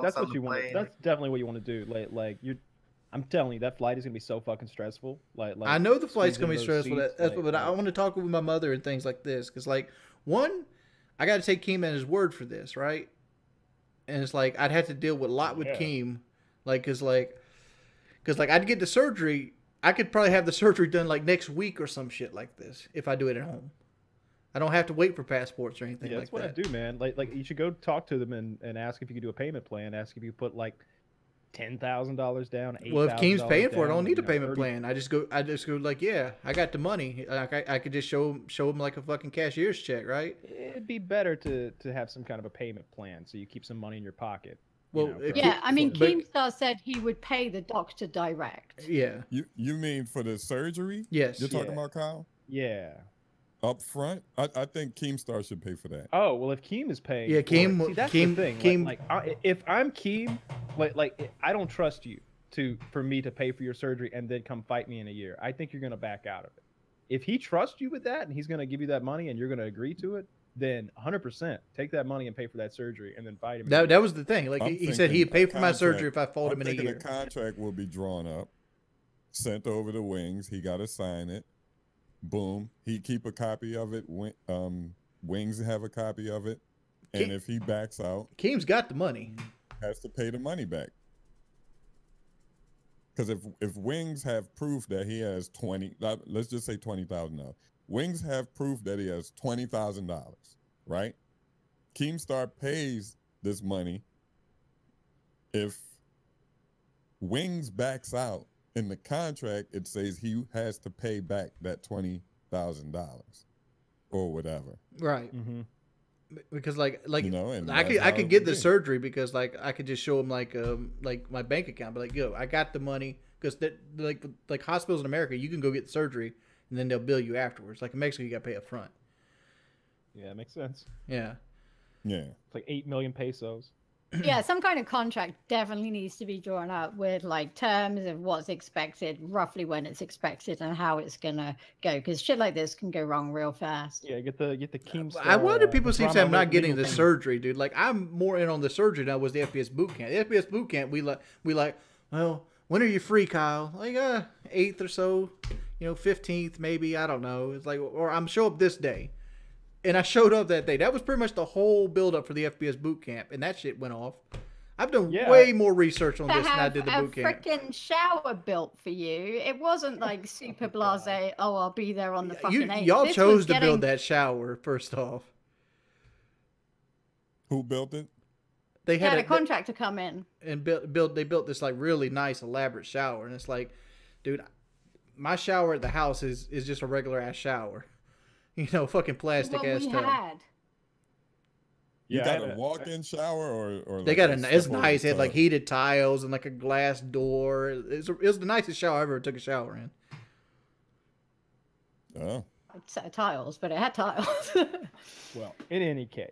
that's what you want. That's definitely what you want to do. Like I'm telling you, that flight is gonna be so fucking stressful. Like I know the flight's gonna be stressful. But I want to talk with my mother and things like this, because like one, I got to take Keem at his word for this, right? And it's like I'd have to deal with a lot with Keem, because I'd get the surgery. I could probably have the surgery done like next week or some shit like this if I do it at home. I don't have to wait for passports or anything like that. That's what I do, man. Like you should go talk to them and ask if you could do a payment plan. Ask if you put like $10,000 down. Well, if Keem's paying for it, I don't need a payment plan. I just go like, yeah, I got the money. I could just show him like a fucking cashier's check, right? It'd be better to have some kind of a payment plan so you keep some money in your pocket. Well, Keemstar said he would pay the doctor direct. Yeah. You mean for the surgery? Yes. You're talking about, Kyle? Yeah. Up front? I think Keemstar should pay for that. Oh, well, if Keem is paying, Keem. See, that's the thing. If I'm Keem, I don't trust you for me to pay for your surgery and then come fight me in a year. I think you're gonna back out of it. If he trusts you with that and he's gonna give you that money and you're gonna agree to it, then 100% take that money and pay for that surgery and then fight him. That was the thing. Like he said, he'd pay for my surgery if I fought him in a year. The contract will be drawn up, sent over to Wings. He got to sign it. Boom. He keep a copy of it. Wings have a copy of it. And if he backs out, Keem's got the money. Has to pay the money back. Because if Wings have proof that he has let's just say $20,000. Wings have proof that he has $20,000, right? Keemstar pays this money. If Wings backs out, in the contract, it says he has to pay back that $20,000 or whatever. Right. Because like you know, and I could get the surgery because like I could just show him like my bank account, but like, yo, I got the money, because like hospitals in America, you can go get the surgery and then they'll bill you afterwards. Like in Mexico, you got to pay up front. Yeah, it makes sense. Yeah. Yeah. It's like 8 million pesos. Yeah, some kind of contract definitely needs to be drawn up with like terms of what's expected, roughly when it's expected, and how it's gonna go. Because shit like this can go wrong real fast. Yeah, get the Keemstar. I wonder people seem to have not getting the thing. surgery, dude. Like I'm more in on the surgery now. Was the FPS boot camp? The FPS boot camp, we like. Well, when are you free, Kyle? Like 8th or so, 15th maybe. I don't know. It's like, or I'm show up this day. And I showed up that day. That was pretty much the whole build up for the FPS boot camp, and that shit went off. I've done way more research on this than I did the boot camp. A freaking shower built for you. It wasn't like super blasé. Oh, I'll be there on the fucking 8th. Y'all chose to build that shower first off. Who built it? They had a contractor come in and They built this like really nice elaborate shower, and it's like, dude, my shower at the house is just a regular ass shower. Fucking plastic ass tub. You got a walk-in shower or they got it's nice. It had like heated tiles and like a glass door. It was the nicest shower I ever took a shower in. Oh. A set of tiles, but it had tiles. Well, in any case,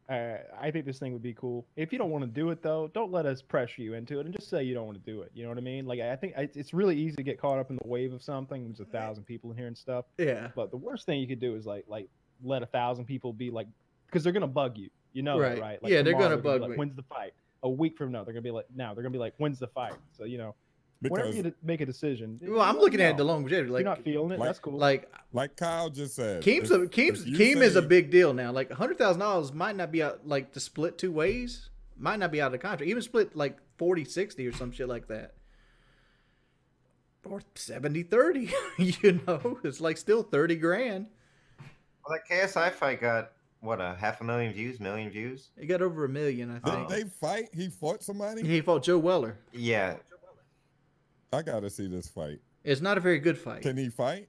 I think this thing would be cool. If you don't want to do it though, don't let us pressure you into it, and just say you don't want to do it. You know what I mean? Like I think it's really easy to get caught up in the wave of something. There's 1,000 people in here and stuff. Yeah. But the worst thing you could do is like let 1,000 people be like, because they're gonna bug you. You know that, right? Like yeah, they're gonna bug me. Like, when's the fight? A week from now, they're gonna be like, when's the fight? So whenever you make a decision. Well, I'm looking at the longevity. Like, you're not feeling it. That's cool. Like Kyle just said, Keem is a big deal now. Like $100,000 might not be out, like to split two ways. Might not be out of the contract. Even split like 40-60 or some shit like that. Or 70-30. It's like still 30 grand. Well, that KSI fight got what, 500,000 views, million views? It got over 1 million, I think. Did they fight? He fought somebody? He fought Joe Weller. Yeah. I gotta see this fight. It's not a very good fight. Can he fight?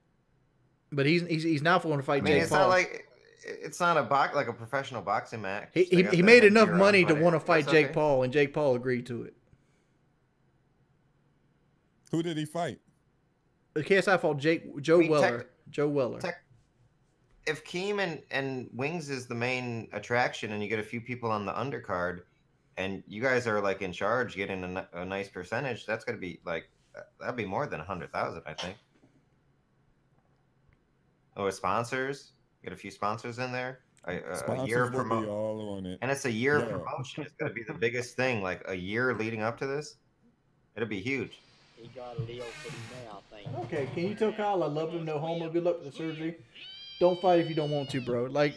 But he's now going to fight Jake it's Paul. Not like it's not a professional boxing match. He made enough money to want to fight Jake Paul, and Jake Paul agreed to it. Who did he fight? The KSI fought Joe Weller. Joe Weller. If Keem and Wings is the main attraction, and you get a few people on the undercard, and you guys are like in charge, getting a nice percentage, that's gonna be like that'd be more than 100,000, I think. Oh, sponsors, get a few sponsors in there. A year of promotion, all on it. And it's a year of promotion. It's gonna be the biggest thing. Like a year leading up to this, it'll be huge. He got a deal pretty now, I think. Okay, can you tell Kyle I love him, no homo, good luck with the surgery? Don't fight if you don't want to, bro. Like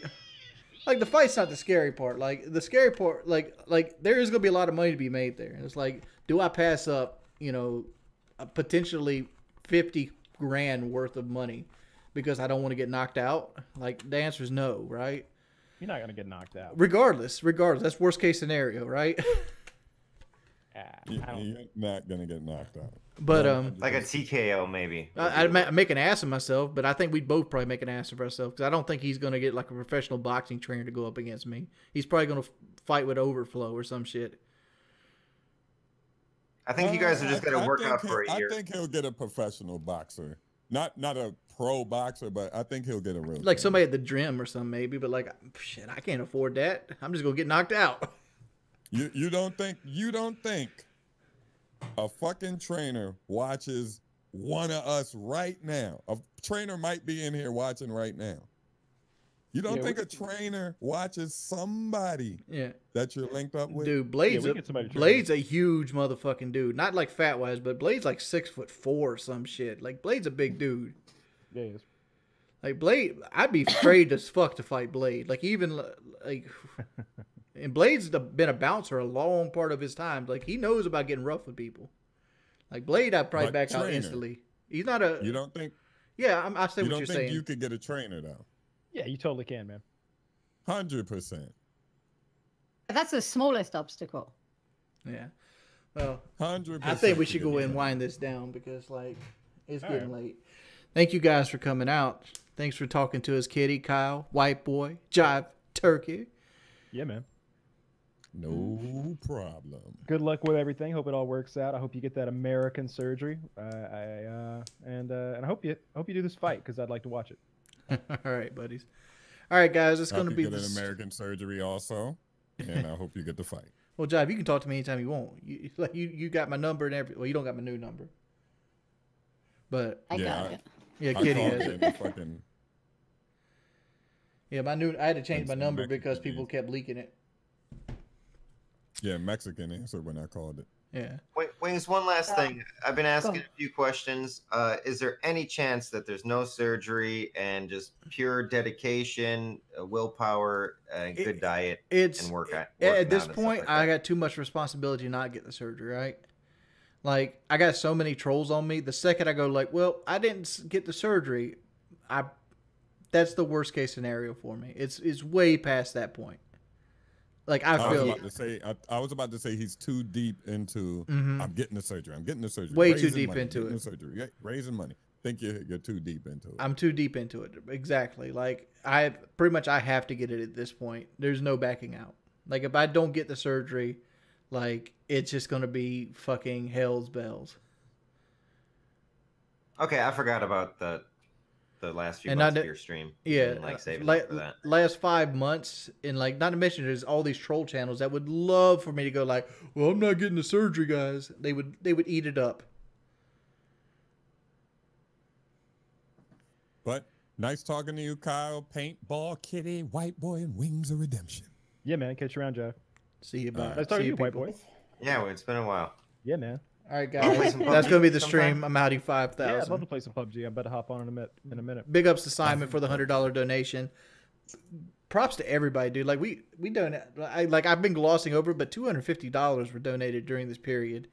the fight's not the scary part. Like the scary part, like there is gonna be a lot of money to be made there. And it's like, do I pass up, a potentially 50 grand worth of money because I don't want to get knocked out? Like the answer is no, right? You're not gonna get knocked out. Regardless, that's worst case scenario, right? You're not gonna get knocked out. But like a TKO maybe. I'd make an ass of myself, but I think we'd both probably make an ass of ourselves because I don't think he's gonna get like a professional boxing trainer to go up against me. He's probably gonna fight with Overflow or some shit. I think you guys are just gonna work out for a year. I think he'll get a professional boxer, not a pro boxer, but I think he'll get a real like somebody at the gym or something maybe. But like, shit, I can't afford that. I'm just gonna get knocked out. You don't think a fucking trainer watches one of us right now? A trainer might be in here watching right now. You don't think a trainer watches somebody that you're linked up with? Dude, Blade's a huge motherfucking dude. Not like fat wise, but Blade's like 6'4" or some shit. Like Blade's a big dude. Yeah, he is. Like Blade, I'd be afraid as fuck to fight Blade. Like even like, and Blade's been a bouncer a long part of his time. Like he knows about getting rough with people. Like Blade, I'd probably back out instantly. He's not a. You don't think? Yeah, I say what you're saying. You don't think you could get a trainer though? Yeah, you totally can, man. 100%. That's the smallest obstacle. Yeah. Well, 100%. I think we should go and wind this down because like it's getting late. Thank you guys for coming out. Thanks for talking to us, Kitty, Kyle, White Boy, Jive Turkey. Yeah, man. No problem. Good luck with everything. Hope it all works out. I hope you get that American surgery. And I hope you do this fight because I'd like to watch it. All right, buddies. All right, guys. It's going to be an American surgery also, and I hope you get the fight. Well, Jive, you can talk to me anytime you want. You got my number and everything. Well, you don't got my new number, but I got it. Yeah, Kitty has it. Yeah, I had to change my number because people kept leaking it. Yeah, Mexican answer when I called it. Yeah. Wait, Wings, one last thing. I've been asking a few questions. Is there any chance that there's no surgery and just pure dedication, willpower, good diet, and work out? At this point, I got too much responsibility to not get the surgery, right? Like, I got so many trolls on me. The second I go like, well, I didn't get the surgery, that's the worst case scenario for me. It's way past that point. Like I was about to say he's too deep into I'm getting the surgery. I'm getting the surgery. Way too deep into it. Surgery. Raising money. Think you're too deep into it. I'm too deep into it. Exactly. Like I have to get it at this point. There's no backing out. Like if I don't get the surgery, like it's just gonna be fucking hell's bells. Okay, I forgot about the last few months of your stream. Yeah, like last 5 months, and like not to mention there's all these troll channels that would love for me to go like, well, I'm not getting the surgery, guys. They would eat it up. But nice talking to you, Kyle, Paintball Kitty, White Boy, and Wings of Redemption. Yeah, man. Catch you around, Jeff. See you, bye. Nice talking to you, White Boy. Yeah, it's been a while. Yeah, man. All right, guys. That's going to be the stream. I'm outie 5,000. Yeah, I'd love to play some PUBG. I'm about to hop on in a minute. Big ups to Simon for the $100 donation. Props to everybody, dude. Like we donate. I've been glossing over, but $250 were donated during this period.